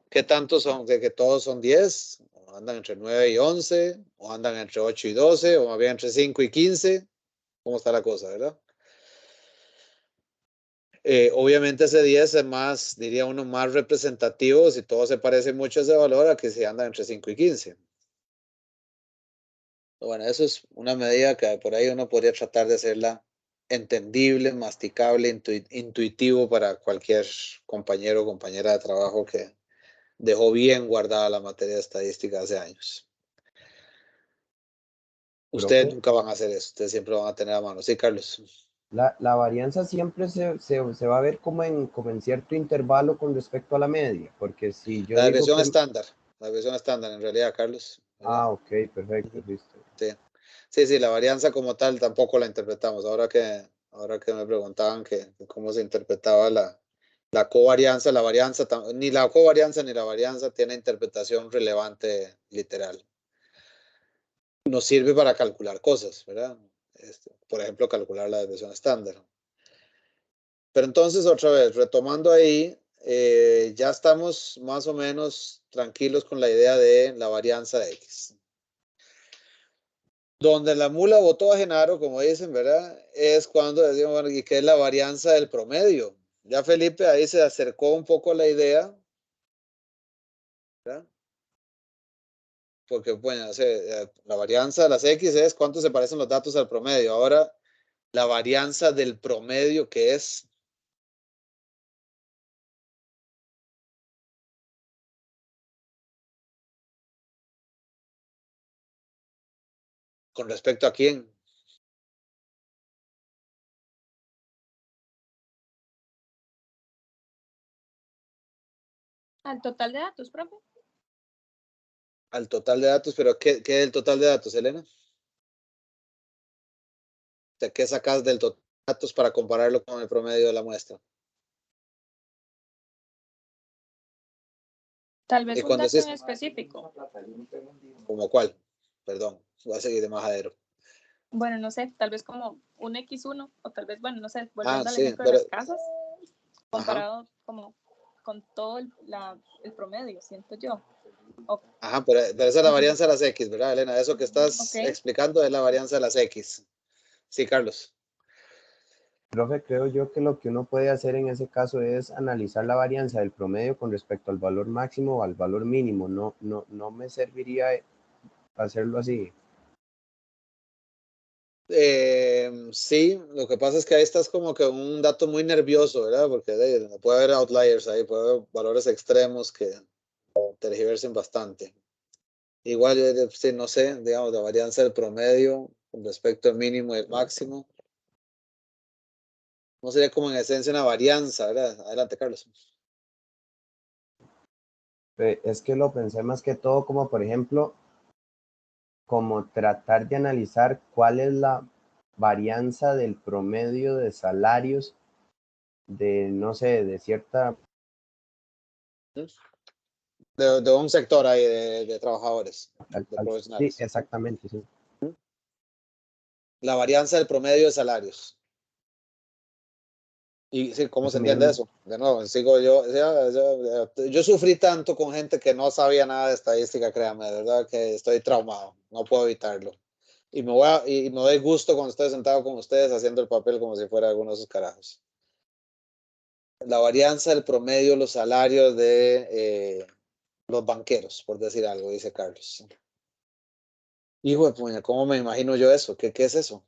[SPEAKER 1] ¿Qué tanto son? ¿De que todos son 10? ¿O andan entre 9 y 11? ¿O andan entre 8 y 12? ¿O más bien entre 5 y 15? ¿Cómo está la cosa, verdad? Obviamente ese 10 es más, diría uno, más representativo si todo se parece mucho a ese valor a que si andan entre 5 y 15. Bueno, eso es una medida que por ahí uno podría tratar de hacerla entendible, masticable, intuitivo para cualquier compañero o compañera de trabajo que dejó bien guardada la materia de estadística hace años. Ustedes
[SPEAKER 2] Profe,
[SPEAKER 1] nunca van a hacer eso, ustedes siempre van a tener a mano. Sí, Carlos.
[SPEAKER 2] la varianza siempre se va a ver como en cierto intervalo con respecto a la media, porque si yo
[SPEAKER 1] La
[SPEAKER 2] digo
[SPEAKER 1] desviación
[SPEAKER 2] que...
[SPEAKER 1] estándar, la desviación estándar en realidad, Carlos, ¿verdad?
[SPEAKER 2] Ah, ok, perfecto, listo.
[SPEAKER 1] Sí, la varianza como tal tampoco la interpretamos. Ahora que me preguntaban que cómo se interpretaba la covarianza, ni la covarianza ni la varianza tiene interpretación relevante literal. Nos sirve para calcular cosas, ¿verdad? Por ejemplo, calcular la desviación estándar. Pero entonces, otra vez, retomando ahí, ya estamos más o menos tranquilos con la idea de la varianza de X. Donde la mula botó a Genaro, como dicen, ¿verdad? Es cuando decimos, bueno, ¿y qué es la varianza del promedio? Ya Felipe ahí se acercó un poco a la idea, ¿verdad? Porque, bueno, la varianza de las X es cuánto se parecen los datos al promedio. Ahora, la varianza del promedio, ¿qué es? ¿Con respecto a quién?
[SPEAKER 3] Al total de datos, profe.
[SPEAKER 1] Al total de datos, pero ¿qué es el total de datos, Elena? ¿De qué sacas del total de datos para compararlo con el promedio de la muestra?
[SPEAKER 3] Tal vez
[SPEAKER 1] Y
[SPEAKER 3] un
[SPEAKER 1] cuando
[SPEAKER 3] dato en
[SPEAKER 1] decís,
[SPEAKER 3] específico.
[SPEAKER 1] ¿como cuál? Perdón, voy a seguir de majadero.
[SPEAKER 3] Bueno, no sé, tal vez como un X1, o tal vez, bueno, no sé, volviendo al
[SPEAKER 1] Sí,
[SPEAKER 3] ejemplo de
[SPEAKER 1] pero,
[SPEAKER 3] las casas, comparado como con todo el promedio, siento yo.
[SPEAKER 1] ajá, pero esa es la varianza de las X, ¿verdad, Elena? Eso que estás
[SPEAKER 3] Ok.
[SPEAKER 1] explicando es la varianza de las X. Sí, Carlos.
[SPEAKER 2] Profe, creo yo que lo que uno puede hacer en ese caso es analizar la varianza del promedio con respecto al valor máximo o al valor mínimo. No me serviría hacerlo así.
[SPEAKER 1] Sí, lo que pasa es que ahí estás como que un dato muy nervioso, ¿verdad? Porque puede haber outliers ahí, puede haber valores extremos que tergiversen bastante. Igual, sí, no sé, digamos, la varianza del promedio con respecto al mínimo y el máximo. No sería como en esencia una varianza, ¿verdad? Adelante, Carlos.
[SPEAKER 2] Es que lo pensé más que todo como, por ejemplo, como tratar de analizar cuál es la varianza del promedio de salarios de, no sé, de cierta...
[SPEAKER 1] De un sector ahí de trabajadores, de
[SPEAKER 2] Sí,
[SPEAKER 1] profesionales.
[SPEAKER 2] exactamente, sí.
[SPEAKER 1] La varianza del promedio de salarios. Y sí, ¿cómo se
[SPEAKER 2] Eso
[SPEAKER 1] entiende
[SPEAKER 2] mismo.
[SPEAKER 1] eso? De nuevo, sigo yo sufrí tanto con gente que no sabía nada de estadística, créanme, de verdad que estoy traumado, no puedo evitarlo. Y me doy gusto cuando estoy sentado con ustedes haciendo el papel como si fuera alguno de esos carajos. La varianza del promedio de los salarios de los banqueros, por decir algo, dice Carlos. Hijo de puña, ¿cómo me imagino yo eso? ¿Qué es eso?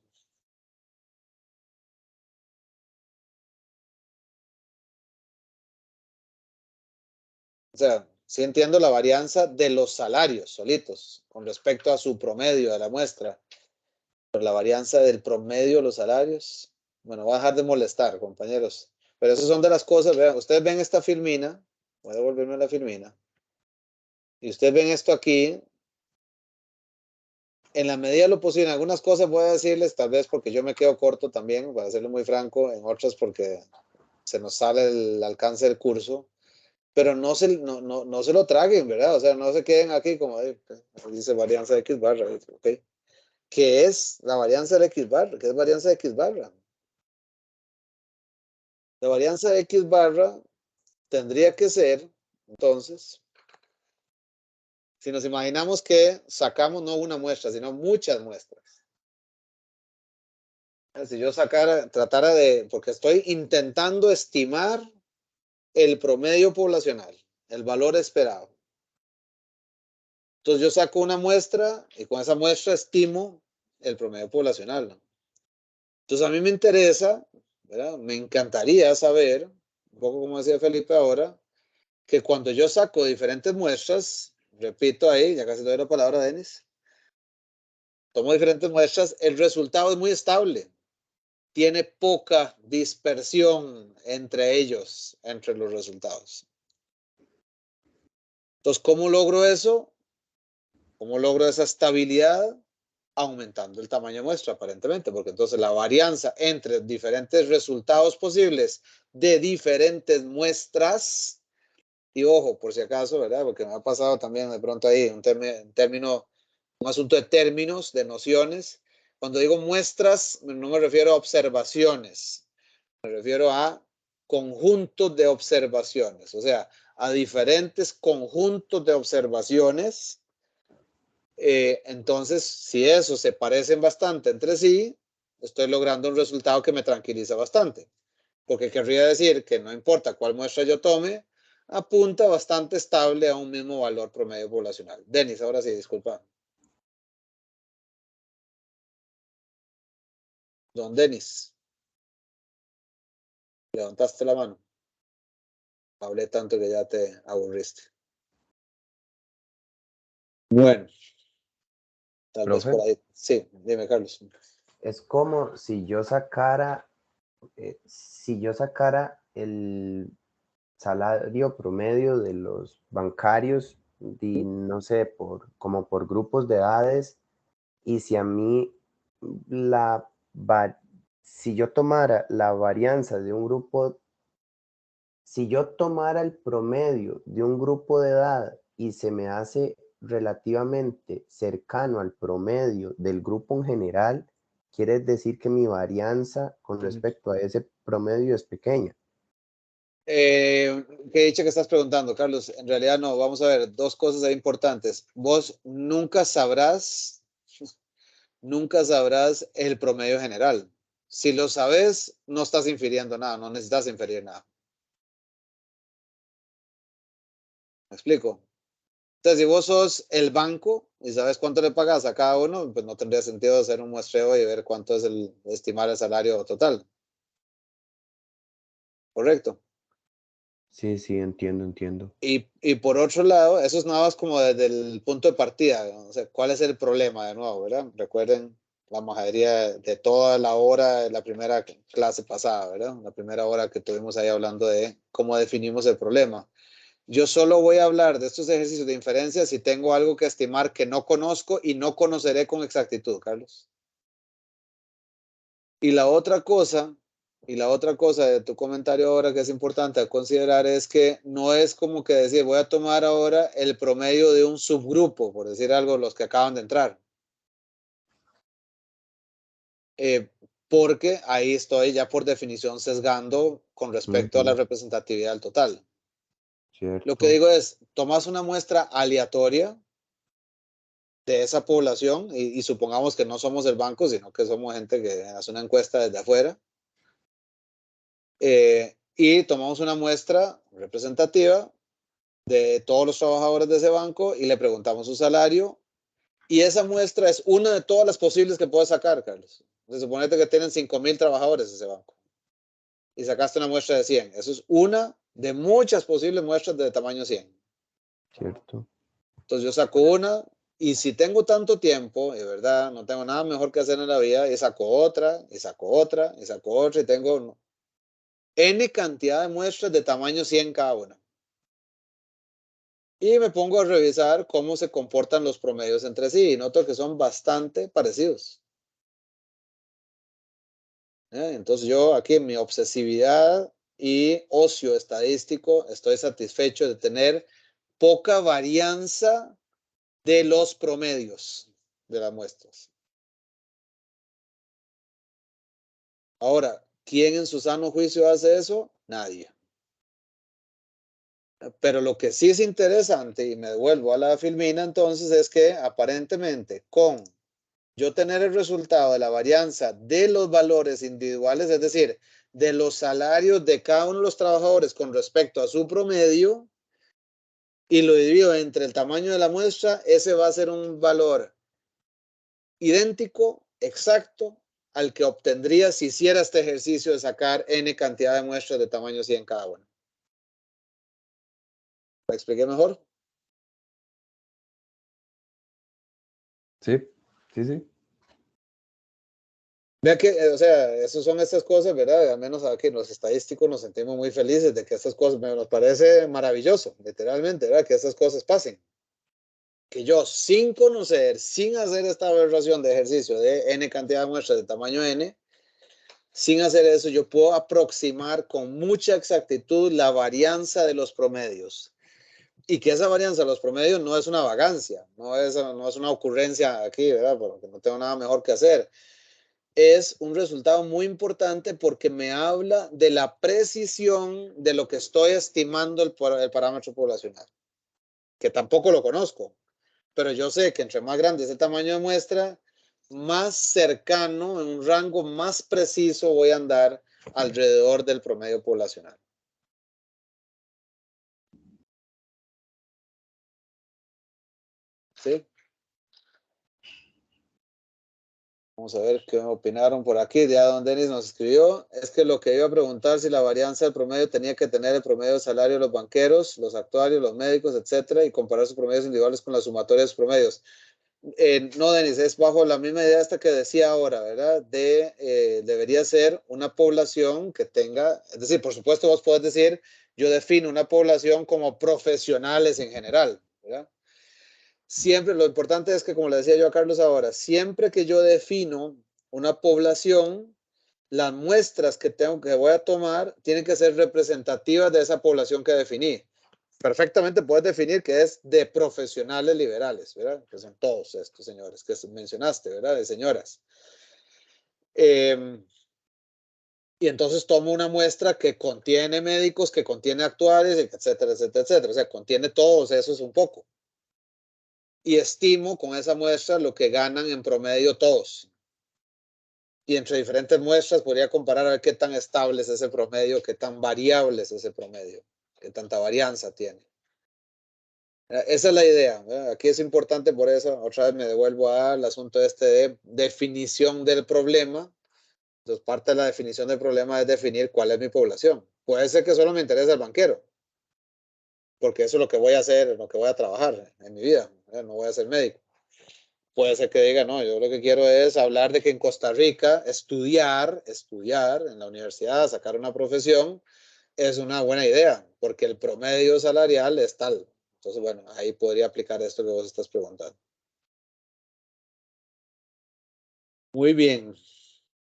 [SPEAKER 1] O sea, sí entiendo la varianza de los salarios solitos con respecto a su promedio de la muestra, pero la varianza del promedio de los salarios. Bueno, voy a dejar de molestar, compañeros. Pero esas son de las cosas, vean, ustedes ven esta filmina, voy a devolverme la filmina, y ustedes ven esto aquí, en la medida de lo posible, en algunas cosas voy a decirles, tal vez porque yo me quedo corto también, voy a serlo muy franco, en otras porque se nos sale el alcance del curso, pero no se lo traguen, ¿verdad? O sea, no se queden aquí como dice varianza de X barra, ¿ok? ¿Qué es la varianza de X barra? ¿Qué es varianza de X barra? La varianza de X barra tendría que ser, entonces, si nos imaginamos que sacamos no una muestra, sino muchas muestras. Si yo tratara de, porque estoy intentando estimar el promedio poblacional, el valor esperado. Entonces yo saco una muestra y con esa muestra estimo el promedio poblacional, ¿no? Entonces a mí me interesa, ¿verdad? Me encantaría saber, un poco como decía Felipe ahora, que cuando yo saco diferentes muestras, repito ahí, ya casi doy la palabra a Denis, tomo diferentes muestras, el resultado es muy estable. Tiene poca dispersión entre ellos, entre los resultados. Entonces, ¿cómo logro eso? ¿Cómo logro esa estabilidad? Aumentando el tamaño de muestra, aparentemente, porque entonces la varianza entre diferentes resultados posibles de diferentes muestras, y ojo, por si acaso, ¿verdad? Porque me ha pasado también de pronto ahí un término, un asunto de términos, de nociones. Cuando digo muestras, no me refiero a observaciones, me refiero a conjuntos de observaciones, o sea, a diferentes conjuntos de observaciones. Entonces, si esos se parecen bastante entre sí, estoy logrando un resultado que me tranquiliza bastante, porque querría decir que no importa cuál muestra yo tome, apunta bastante estable a un mismo valor promedio poblacional. Denis, ahora sí, disculpa. Don Denis, levantaste la mano. Hablé tanto que ya te aburriste. Bueno, tal vez
[SPEAKER 2] Profe,
[SPEAKER 1] por ahí. Sí, dime, Carlos.
[SPEAKER 2] es como si yo sacara el salario promedio de los bancarios, no sé, como por grupos de edades, y si a mí si yo tomara la varianza de un grupo, si yo tomara el promedio de un grupo de edad y se me hace relativamente cercano al promedio del grupo en general, quiere decir que mi varianza con respecto a ese promedio es pequeña.
[SPEAKER 1] ¿Qué dicho que estás preguntando, Carlos? En realidad no, vamos a ver, dos cosas ahí importantes. Vos nunca sabrás el promedio general. Si lo sabes, no estás infiriendo nada, no necesitas inferir nada. ¿Me explico? Entonces, si vos sos el banco y sabes cuánto le pagas a cada uno, pues no tendría sentido hacer un muestreo y ver cuánto es estimar el salario total. ¿Correcto?
[SPEAKER 2] Sí, sí, entiendo.
[SPEAKER 1] Y por otro lado, eso es nada más como desde el punto de partida, ¿no? O sea, ¿cuál es el problema de nuevo, verdad? Recuerden la majadería de toda la hora de la primera clase pasada, ¿verdad? La primera hora que tuvimos ahí hablando de cómo definimos el problema. Yo solo voy a hablar de estos ejercicios de inferencia si tengo algo que estimar que no conozco y no conoceré con exactitud, Carlos. Y la otra cosa de tu comentario ahora que es importante a considerar es que no es como que decir, voy a tomar ahora el promedio de un subgrupo, por decir algo, los que acaban de entrar. Porque ahí estoy ya por definición sesgando con respecto a la representatividad del total.
[SPEAKER 2] Cierto.
[SPEAKER 1] Lo que digo es, tomas una muestra aleatoria de esa población y supongamos que no somos el banco, sino que somos gente que hace una encuesta desde afuera. Y tomamos una muestra representativa de todos los trabajadores de ese banco y le preguntamos su salario. Y esa muestra es una de todas las posibles que puedes sacar, Carlos. Se supone que tienen 5,000 trabajadores ese banco. Y sacaste una muestra de 100. Eso es una de muchas posibles muestras de tamaño 100.
[SPEAKER 2] Cierto.
[SPEAKER 1] Entonces yo saco una Y si tengo tanto tiempo, de verdad, no tengo nada mejor que hacer en la vida, y saco otra, y saco otra, y saco otra, y tengo N cantidad de muestras de tamaño 100 cada una. Y me pongo a revisar cómo se comportan los promedios entre sí, y noto que son bastante parecidos. Entonces yo aquí en mi obsesividad y ocio estadístico estoy satisfecho de tener poca varianza de los promedios de las muestras. Ahora, ¿quién en su sano juicio hace eso? Nadie. Pero lo que sí es interesante, y me devuelvo a la filmina entonces, es que aparentemente con yo tener el resultado de la varianza de los valores individuales, es decir, de los salarios de cada uno de los trabajadores con respecto a su promedio, y lo divido entre el tamaño de la muestra, ese va a ser un valor idéntico, exacto, al que obtendría si hiciera este ejercicio de sacar N cantidad de muestras de tamaño 100 cada una. ¿Me expliqué mejor?
[SPEAKER 2] Sí, sí, sí.
[SPEAKER 1] Vea que, o sea, esas son estas cosas, ¿verdad? Al menos aquí los estadísticos nos sentimos muy felices de que estas cosas, nos parece maravilloso, literalmente, ¿verdad? Que estas cosas pasen. Que yo, sin conocer, sin hacer esta aberración de ejercicio de N cantidad de muestras de tamaño N, sin hacer eso, yo puedo aproximar con mucha exactitud la varianza de los promedios. Y que esa varianza de los promedios no es una vagancia, no es una ocurrencia aquí, ¿verdad? Porque no tengo nada mejor que hacer. Es un resultado muy importante porque me habla de la precisión de lo que estoy estimando el parámetro poblacional, que tampoco lo conozco, pero yo sé que entre más grande es el tamaño de muestra, más cercano, en un rango más preciso voy a andar alrededor del promedio poblacional. ¿Sí? Vamos a ver qué opinaron por aquí. Ya don Denis nos escribió. Es que lo que iba a preguntar si la varianza del promedio tenía que tener el promedio de salario de los banqueros, los actuarios, los médicos, etcétera, y comparar sus promedios individuales con la sumatoria de sus promedios. No, Denis, es bajo la misma idea esta que decía ahora, ¿verdad? Debería ser una población que tenga, es decir, por supuesto vos podés decir, yo defino una población como profesionales en general, ¿verdad? Siempre lo importante es que, como le decía yo a Carlos ahora, siempre que yo defino una población, las muestras que voy a tomar tienen que ser representativas de esa población que definí. Perfectamente puedes definir que es de profesionales liberales, ¿verdad? Que son todos estos señores que mencionaste, ¿verdad? De señoras. Y entonces tomo una muestra que contiene médicos, que contiene actuarios, etcétera, etcétera, etcétera. O sea, contiene todos esos un poco. Y estimo con esa muestra lo que ganan en promedio todos. Y entre diferentes muestras podría comparar a ver qué tan estable es ese promedio, qué tan variable es ese promedio, qué tanta varianza tiene. Esa es la idea. Aquí es importante, por eso otra vez me devuelvo al asunto este de definición del problema. Entonces, parte de la definición del problema es definir cuál es mi población. Puede ser que solo me interese el banquero, porque eso es lo que voy a hacer, lo que voy a trabajar en mi vida. No voy a ser médico. Puede ser que diga, no, yo lo que quiero es hablar de que en Costa Rica estudiar en la universidad, sacar una profesión, es una buena idea, porque el promedio salarial es tal. Entonces, bueno, ahí podría aplicar esto que vos estás preguntando. Muy bien.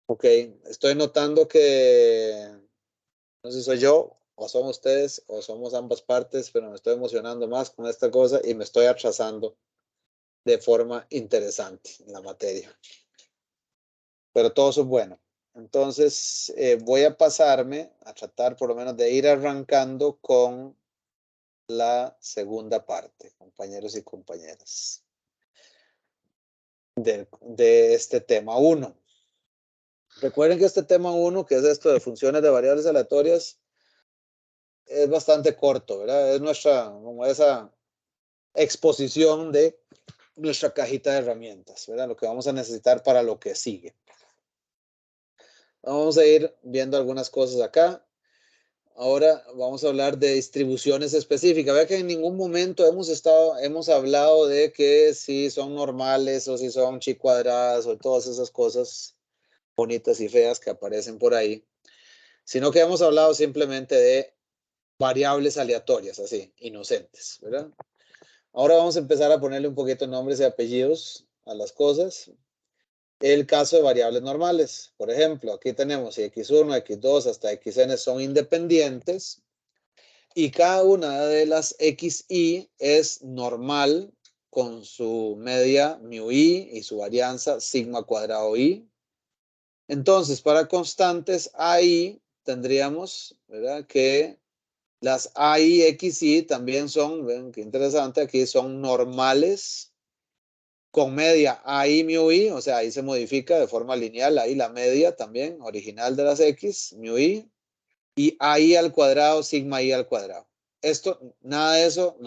[SPEAKER 1] Ok, estoy notando que, no sé si soy yo, o son ustedes, o somos ambas partes, pero me estoy emocionando más con esta cosa y me estoy atrasando de forma interesante en la materia. Pero todo eso es bueno. Entonces, voy a pasarme a tratar por lo menos de ir arrancando con la segunda parte, compañeros y compañeras, de este tema 1. Recuerden que este tema 1, que es esto de funciones de variables aleatorias, es bastante corto, ¿verdad? Es como esa exposición de nuestra cajita de herramientas, ¿verdad? Lo que vamos a necesitar para lo que sigue. Vamos a ir viendo algunas cosas acá. ahora vamos a hablar de distribuciones específicas. Vea que en ningún momento hemos hablado de que si son normales o si son chi cuadradas o todas esas cosas bonitas y feas que aparecen por ahí, sino que hemos hablado simplemente de variables aleatorias, así, inocentes, ¿verdad? Ahora vamos a empezar a ponerle un poquito nombres y apellidos a las cosas. El caso de variables normales. Por ejemplo, aquí tenemos si x1, x2 hasta xn son independientes y cada una de las xi es normal con su media mu i y su varianza sigma cuadrado i. Entonces, para constantes AI tendríamos, ¿verdad?, que las AI xi también son, ven qué interesante, aquí son normales con media AI mu i, o sea, ahí se modifica de forma lineal, ahí la media también, original de las x, mu i, y AI al cuadrado, sigma i al cuadrado. Esto, nada de eso,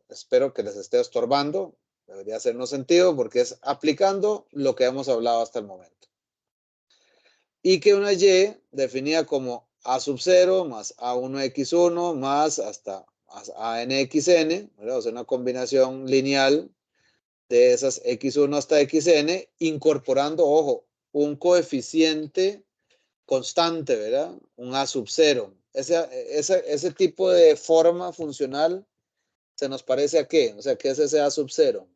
[SPEAKER 1] espero que les esté estorbando, debería hacernos sentido porque es aplicando lo que hemos hablado hasta el momento. Y que una y definida como a sub 0 más a1x1 más hasta anxn, ¿verdad? O sea, una combinación lineal de esas x1 hasta xn, incorporando, ojo, un coeficiente constante, ¿verdad? Un a sub 0. Ese tipo de forma funcional se nos parece a qué? O sea, ¿qué es ese a sub 0?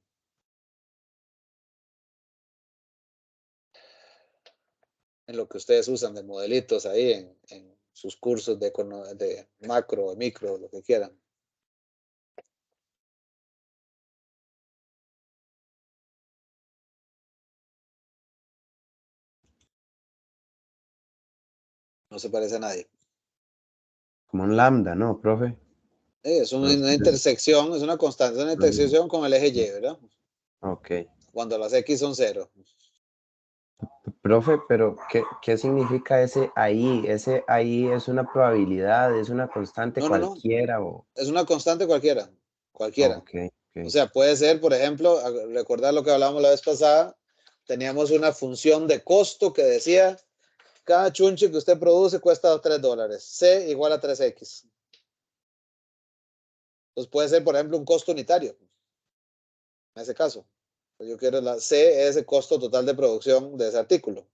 [SPEAKER 1] En lo que ustedes usan de modelitos ahí en sus cursos de macro, micro, lo que quieran. No se parece a nadie.
[SPEAKER 2] Como un lambda, ¿no, profe?
[SPEAKER 1] Es una intersección, es una constante, es una intersección con el eje Y, ¿verdad?
[SPEAKER 2] Ok.
[SPEAKER 1] Cuando las X son 0.
[SPEAKER 2] Profe, pero ¿qué significa ese ahí? Ese ahí es una probabilidad, es una constante
[SPEAKER 1] No.
[SPEAKER 2] cualquiera o...
[SPEAKER 1] Es una constante cualquiera. Cualquiera.
[SPEAKER 2] Ok.
[SPEAKER 1] O sea, puede ser, por ejemplo, recordar lo que hablamos la vez pasada, teníamos una función de costo que decía, cada chunche que usted produce cuesta $3. C igual a 3X. Entonces puede ser, por ejemplo, un costo unitario. En ese caso. Yo quiero la C es el costo total de producción de ese artículo.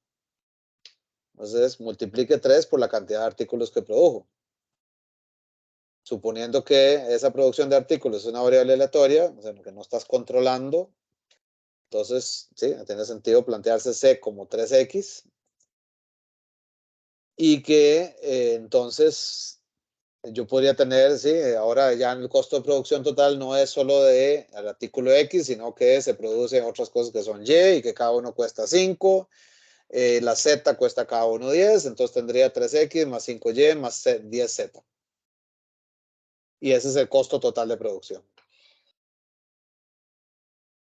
[SPEAKER 1] Entonces, multiplique 3 por la cantidad de artículos que produjo. Suponiendo que esa producción de artículos es una variable aleatoria, o sea, que no estás controlando, entonces, sí, tiene sentido plantearse C como 3X y que entonces yo podría tener, sí, ahora ya el costo de producción total no es solo del artículo X, sino que se producen otras cosas que son Y y que cada uno cuesta 5. La Z cuesta cada uno 10, entonces tendría 3X más 5Y más 10Z. Y ese es el costo total de producción.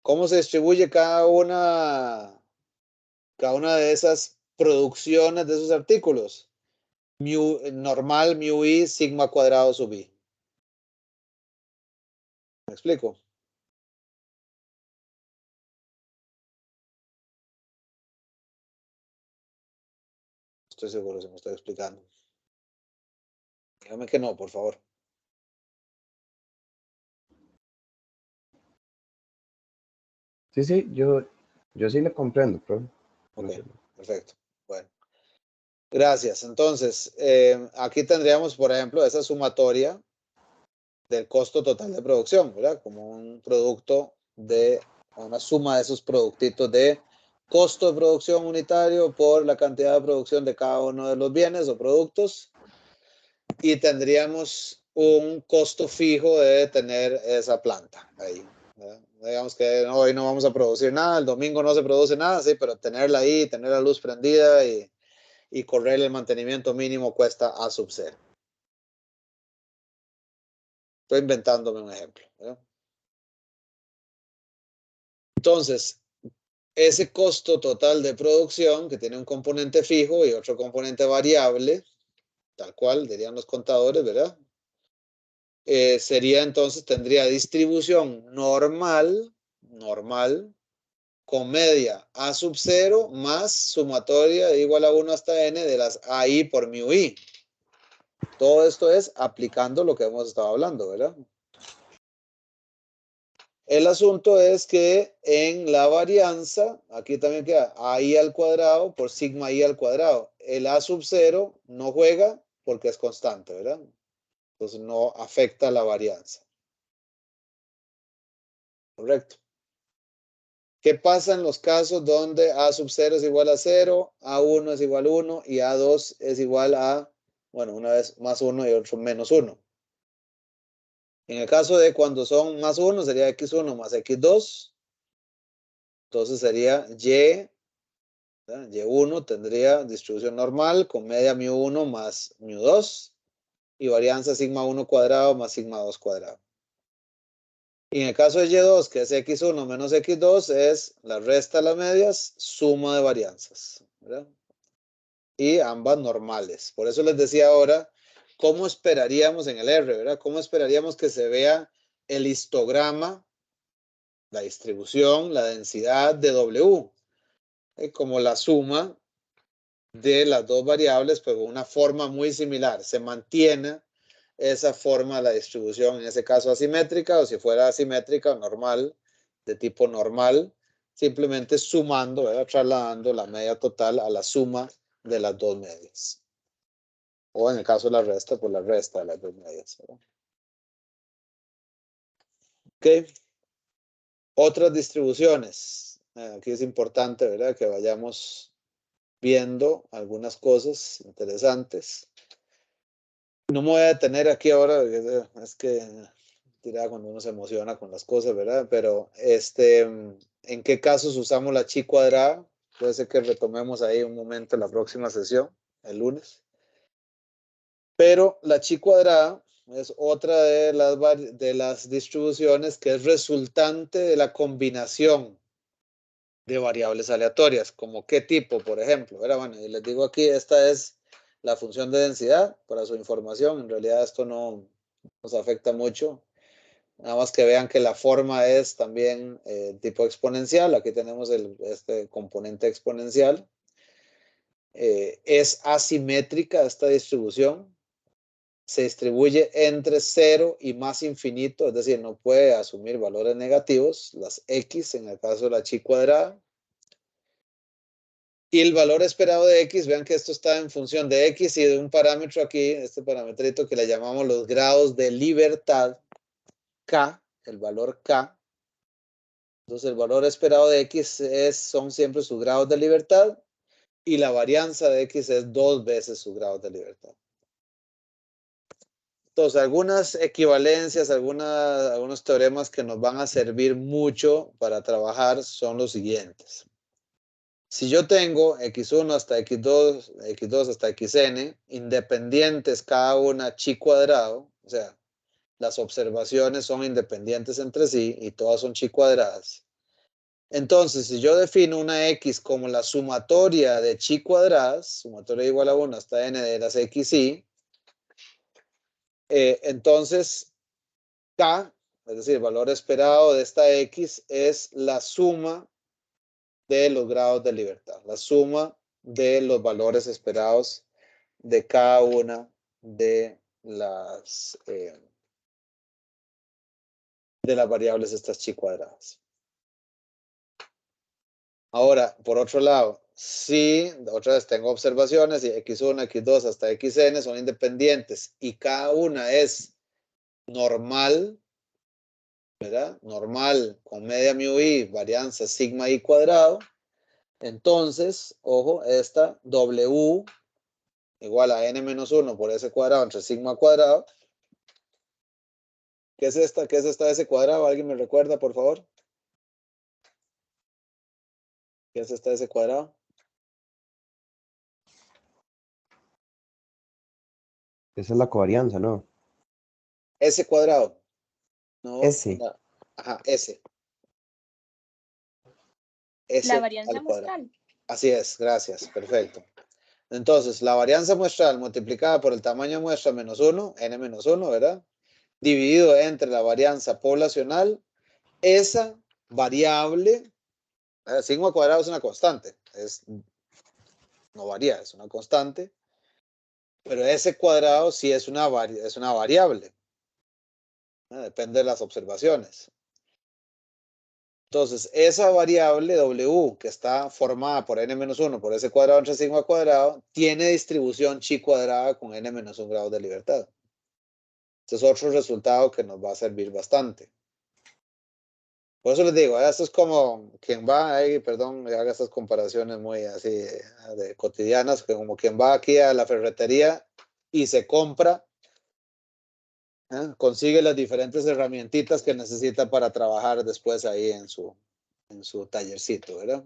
[SPEAKER 1] ¿Cómo se distribuye cada una de esas producciones de esos artículos? Normal mu i sigma cuadrado sub i. ¿Me explico? Estoy seguro si me estoy explicando. Dígame que no, por favor.
[SPEAKER 2] Sí, yo sí le comprendo, profe.
[SPEAKER 1] Ok, perfecto. Bueno, gracias. Entonces, aquí tendríamos, por ejemplo, esa sumatoria del costo total de producción, ¿verdad? Como un producto de una suma de esos productitos de costo de producción unitario por la cantidad de producción de cada uno de los bienes o productos. Y tendríamos un costo fijo de tener esa planta ahí, ¿verdad? Digamos que hoy no vamos a producir nada, el domingo no se produce nada, sí, pero tenerla ahí, tener la luz prendida y correr el mantenimiento mínimo cuesta a sub 0. Estoy inventándome un ejemplo, ¿verdad? Entonces, ese costo total de producción que tiene un componente fijo y otro componente variable, tal cual dirían los contadores, ¿verdad? Sería entonces, tendría distribución normal, con media a sub 0 más sumatoria igual a 1 hasta n de las AI por mu i. Todo esto es aplicando lo que hemos estado hablando, ¿verdad? El asunto es que en la varianza, aquí también queda AI al cuadrado por sigma I al cuadrado. El A sub 0 no juega porque es constante, ¿verdad? Entonces no afecta la varianza. Correcto. ¿Qué pasa en los casos donde A sub 0 es igual a 0, A1 es igual a 1 y A2 es igual a, bueno, una vez más 1 y otro menos 1? En el caso de cuando son más 1 sería x1 más x2. Entonces sería y, ¿verdad? Y1 tendría distribución normal con media mu1 más mu2 y varianza sigma 1 cuadrado más sigma 2 cuadrado. Y en el caso de Y2, que es x1 menos x2, es la resta de las medias, suma de varianzas, ¿verdad? Y ambas normales. Por eso les decía ahora, ¿cómo esperaríamos en el R, ¿verdad? ¿Cómo esperaríamos que se vea el histograma, la distribución, la densidad de W? Como la suma de las dos variables, pero con una forma muy similar. Se mantiene esa forma de la distribución, en ese caso asimétrica, o si fuera asimétrica o normal, de tipo normal, simplemente sumando, ¿verdad? Trasladando la media total a la suma de las dos medias. O en el caso de la resta, pues la resta de las dos medias, ¿verdad? Ok. Otras distribuciones. Aquí es importante, ¿verdad? Que vayamos viendo algunas cosas interesantes. No me voy a detener aquí ahora, es que tira cuando uno se emociona con las cosas, ¿verdad? Pero ¿en qué casos usamos la chi cuadrada? Puede ser que retomemos ahí un momento en la próxima sesión, el lunes. Pero la chi cuadrada es otra de las distribuciones que es resultante de la combinación de variables aleatorias. ¿Como qué tipo, por ejemplo? Bueno, y les digo aquí, esta es la función de densidad para su información. En realidad esto no nos afecta mucho. Nada más que vean que la forma es también tipo exponencial. Aquí tenemos este componente exponencial. Es asimétrica esta distribución. Se distribuye entre 0 y más infinito, es decir, no puede asumir valores negativos, las x en el caso de la chi cuadrada. Y el valor esperado de x, vean que esto está en función de x y de un parámetro aquí, este parametrito que le llamamos los grados de libertad, k, el valor k. Entonces el valor esperado de x son siempre sus grados de libertad y la varianza de x es 2 veces su grado de libertad. Entonces, algunas equivalencias, algunos teoremas que nos van a servir mucho para trabajar son los siguientes. Si yo tengo x1 hasta x2, x2 hasta xn, independientes cada una chi cuadrado, o sea, las observaciones son independientes entre sí y todas son chi cuadradas. Entonces, si yo defino una x como la sumatoria de chi cuadradas, sumatoria igual a 1 hasta n de las xy, entonces k, es decir, el valor esperado de esta x es la suma de los grados de libertad, la suma de los valores esperados de cada una de las variables estas chi cuadradas. Ahora, por otro lado, si otra vez tengo observaciones y x1, x2 hasta xn son independientes y cada una es normal, ¿verdad? Normal con media mu i, varianza sigma i cuadrado. Entonces, ojo, esta W igual a n menos 1 por s cuadrado entre sigma cuadrado. ¿Qué es esta? ¿Qué es esta s cuadrado? ¿Alguien me recuerda, por favor? ¿Qué es esta s cuadrado?
[SPEAKER 2] Esa es la covarianza, ¿no?
[SPEAKER 1] S cuadrado. No,
[SPEAKER 2] S.
[SPEAKER 1] no. Ajá, S. S
[SPEAKER 3] La varianza
[SPEAKER 1] al cuadrado.
[SPEAKER 3] muestral.
[SPEAKER 1] Así es, gracias, perfecto. Entonces, la varianza muestral multiplicada por el tamaño de muestra menos 1, n menos 1, ¿verdad? Dividido entre la varianza poblacional, esa variable, sigma cuadrado es una constante, no varía, es una constante. Pero ese cuadrado sí es una variable. Depende de las observaciones. Entonces, esa variable W, que está formada por n-1 por ese cuadrado entre sigma cuadrado, tiene distribución chi cuadrada con n-1 grados de libertad. Este es otro resultado que nos va a servir bastante. Por eso les digo, esto es como quien va ahí, perdón, haga estas comparaciones muy así de cotidianas, como quien va aquí a la ferretería y se compra, consigue las diferentes herramientitas que necesita para trabajar después ahí en su tallercito, ¿verdad?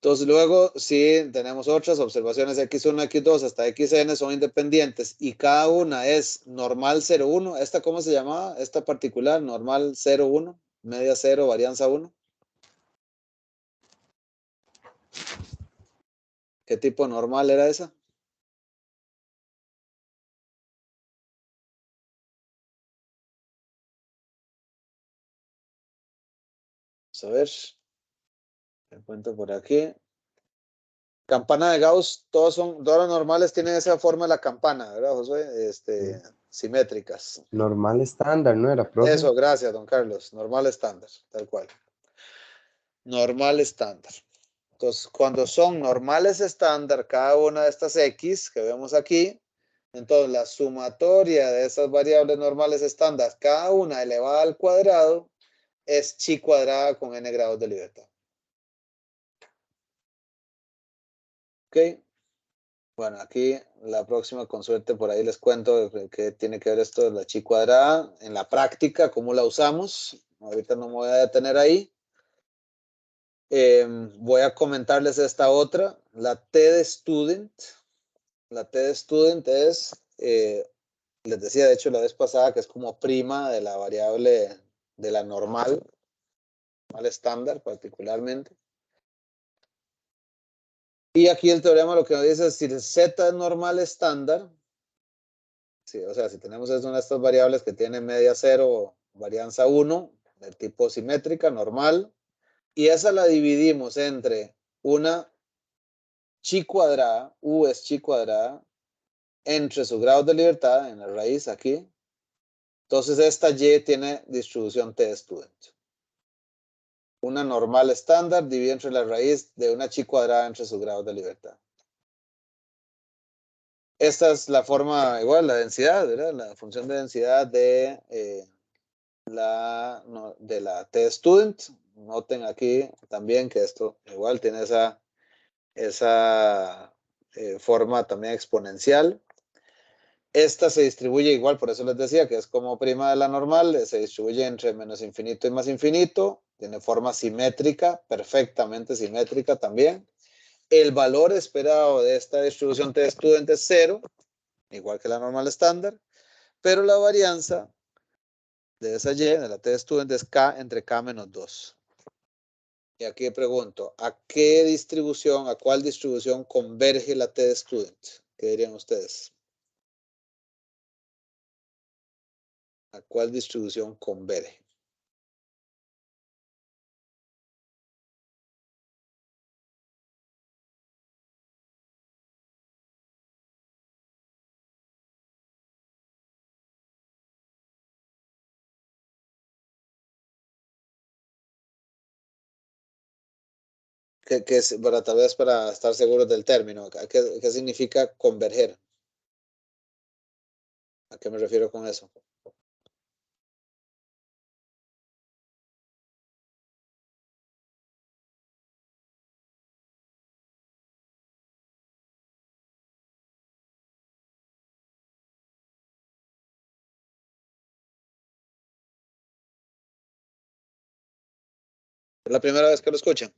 [SPEAKER 1] Entonces luego sí tenemos otras observaciones x1, x2 hasta xn son independientes y cada una es normal 0,1. ¿Esta cómo se llamaba? Esta particular, normal 0,1, media 0, varianza 1. ¿Qué tipo normal era esa? Vamos a ver. Me encuentro por aquí. Campana de Gauss, todas las normales tienen esa forma de la campana, ¿verdad, Josué? Simétricas.
[SPEAKER 2] Normal estándar, ¿no era, profe?
[SPEAKER 1] Eso, gracias, don Carlos. Normal estándar, tal cual. Normal estándar. Entonces, cuando son normales estándar, cada una de estas X que vemos aquí, entonces la sumatoria de esas variables normales estándar, cada una elevada al cuadrado, es chi cuadrada con n grados de libertad. ¿Ok? Bueno, aquí la próxima con suerte por ahí les cuento que tiene que ver esto de la chi cuadrada en la práctica, cómo la usamos. Ahorita no me voy a detener ahí. Voy a comentarles esta otra, la T de student. La T de student es, les decía de hecho la vez pasada que es como prima de la variable de la normal estándar particularmente. Y aquí el teorema lo que nos dice es si Z es normal estándar, sí, o sea, si tenemos una de estas variables que tiene media 0, varianza 1, de tipo simétrica, normal, y esa la dividimos entre una chi cuadrada, U es chi cuadrada, entre sus grados de libertad, en la raíz aquí. Entonces esta Y tiene distribución T de student. Una normal estándar divide entre la raíz de una chi cuadrada entre sus grados de libertad. Esta es la forma, igual, la densidad, ¿verdad? La función de densidad de la T de student. Noten aquí también que esto igual tiene esa forma también exponencial. Esta se distribuye igual, por eso les decía que es como prima de la normal, se distribuye entre menos infinito y más infinito, tiene forma simétrica, perfectamente simétrica también. El valor esperado de esta distribución T de student es 0, igual que la normal estándar, pero la varianza de esa Y, de la T de student, es K entre K menos 2. Y aquí pregunto, ¿a cuál distribución converge la T de student? ¿Qué dirían ustedes? ¿A cuál distribución converge? Tal vez para estar seguros del término, ¿qué significa converger? ¿A qué me refiero con eso? ¿Es la primera vez que lo escuchan?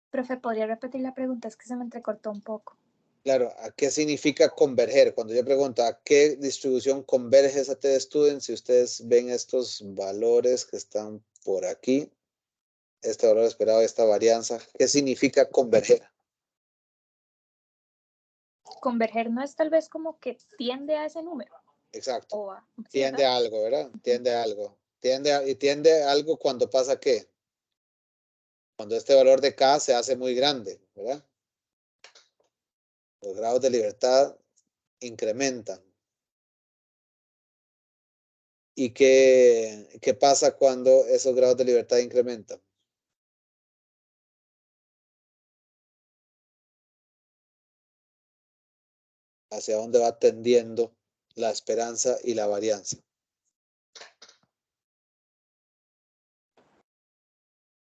[SPEAKER 3] Profe, ¿podría repetir la pregunta? Es que se me entrecortó un poco.
[SPEAKER 1] Claro, ¿a qué significa converger? Cuando yo pregunto a qué distribución converge esa T de student, si ustedes ven estos valores que están por aquí, este valor esperado, esta varianza, ¿qué significa converger?
[SPEAKER 3] Converger no es tal vez como que tiende a ese número.
[SPEAKER 1] Exacto.
[SPEAKER 3] O a, ¿sí,
[SPEAKER 1] Tiende
[SPEAKER 3] verdad?
[SPEAKER 1] a algo, ¿verdad? Tiende a algo. tiende a algo cuando pasa ¿qué? Cuando este valor de K se hace muy grande, ¿verdad? Los grados de libertad incrementan. ¿Y qué pasa cuando esos grados de libertad incrementan? ¿Hacia dónde va tendiendo la esperanza y la varianza?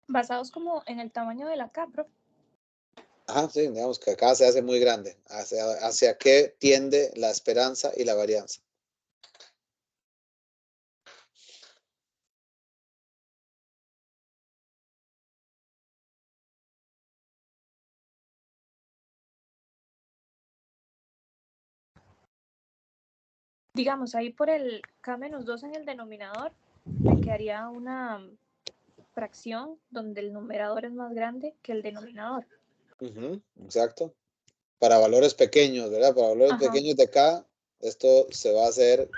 [SPEAKER 3] Basados como en el tamaño de la K, profe.
[SPEAKER 1] Ajá, sí, digamos que acá se hace muy grande. ¿Hacia qué tiende la esperanza y la varianza?
[SPEAKER 3] Digamos, ahí por el K-2 en el denominador, me quedaría una fracción donde el numerador es más grande que el denominador.
[SPEAKER 1] Exacto. Para valores pequeños, ¿verdad? Para valores
[SPEAKER 3] Ajá.
[SPEAKER 1] pequeños de K, esto va a ser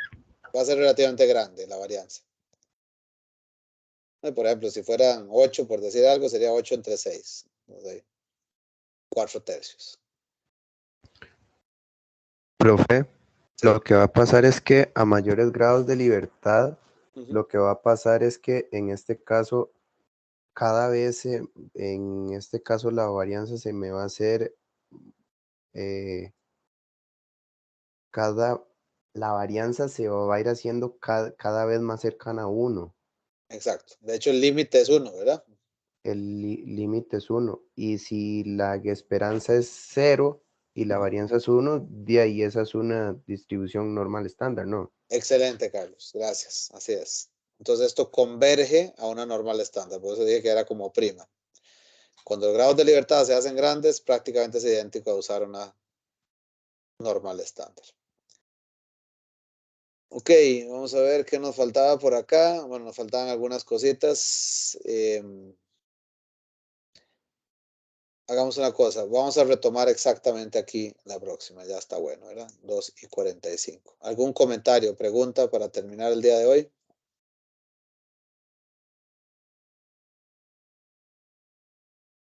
[SPEAKER 1] relativamente grande, la varianza. Por ejemplo, si fueran 8, por decir algo, sería 8 entre 6. 4/3.
[SPEAKER 2] Profe,
[SPEAKER 1] Sí.
[SPEAKER 2] lo que va a pasar es que a mayores grados de libertad, lo que va a pasar es que en este caso, cada vez, en este caso la varianza se me va a hacer, la varianza se va a ir haciendo cada vez más cercana a 1.
[SPEAKER 1] Exacto. De hecho, el límite es 1, ¿verdad?
[SPEAKER 2] El límite es 1. Y si la esperanza es 0 y la varianza es 1, de ahí esa es una distribución normal estándar, ¿no?
[SPEAKER 1] Excelente, Carlos. Gracias. Así es. Entonces, esto converge a una normal estándar. Por eso dije que era como prima. Cuando los grados de libertad se hacen grandes, prácticamente es idéntico a usar una normal estándar. Ok, vamos a ver qué nos faltaba por acá. Bueno, nos faltaban algunas cositas. Hagamos una cosa, vamos a retomar exactamente aquí la próxima, ya está bueno, ¿verdad? 2:45. ¿Algún comentario, pregunta para terminar el día de hoy?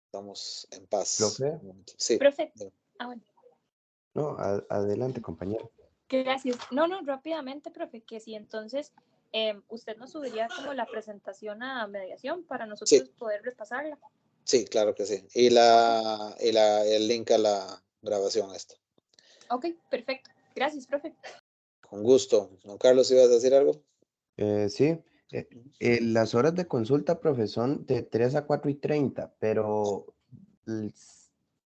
[SPEAKER 1] Estamos en paz.
[SPEAKER 2] ¿Profe?
[SPEAKER 1] Sí.
[SPEAKER 3] Profe. Bueno.
[SPEAKER 2] No, adelante, compañero.
[SPEAKER 3] Gracias. No, rápidamente, profe, que si entonces usted nos subiría como la presentación a mediación para nosotros poder repasarla.
[SPEAKER 1] Sí, claro que sí. Y el link a la grabación esta.
[SPEAKER 3] Ok, perfecto. Gracias, profe.
[SPEAKER 1] Con gusto. Don Carlos, ¿ibas a decir algo?
[SPEAKER 2] Sí. Las horas de consulta, profe, son de 3 a 4:30, pero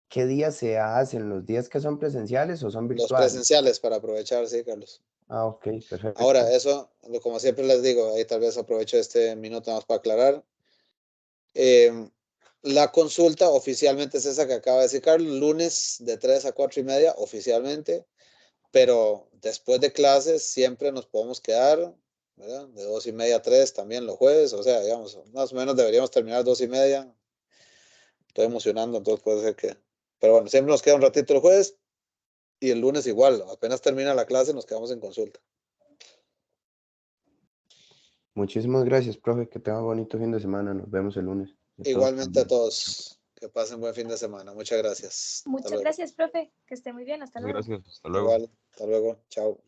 [SPEAKER 2] ¿qué días se hacen? ¿Los días que son presenciales o son
[SPEAKER 1] Los
[SPEAKER 2] virtuales?
[SPEAKER 1] presenciales para aprovechar, sí, Carlos.
[SPEAKER 2] Ah, ok, perfecto.
[SPEAKER 1] Ahora, eso, como siempre les digo, ahí tal vez aprovecho este minuto más para aclarar. La consulta oficialmente es esa que acaba de decir Carlos, lunes de 3 a 4:30 oficialmente, pero después de clases siempre nos podemos quedar, ¿verdad? De 2:30 a 3 también los jueves, o sea, digamos, más o menos deberíamos terminar 2:30. Estoy emocionando, entonces puede ser que... Pero bueno, siempre nos queda un ratito el jueves y el lunes igual, apenas termina la clase nos quedamos en consulta.
[SPEAKER 2] Muchísimas gracias, profe. Que tenga un bonito fin de semana. Nos vemos el lunes.
[SPEAKER 1] Igualmente a todos. Que pasen buen fin de semana. Muchas gracias.
[SPEAKER 3] Muchas gracias, profe. Que esté muy bien. Hasta luego.
[SPEAKER 6] Gracias, hasta luego.
[SPEAKER 1] Igual. Hasta luego. Chao.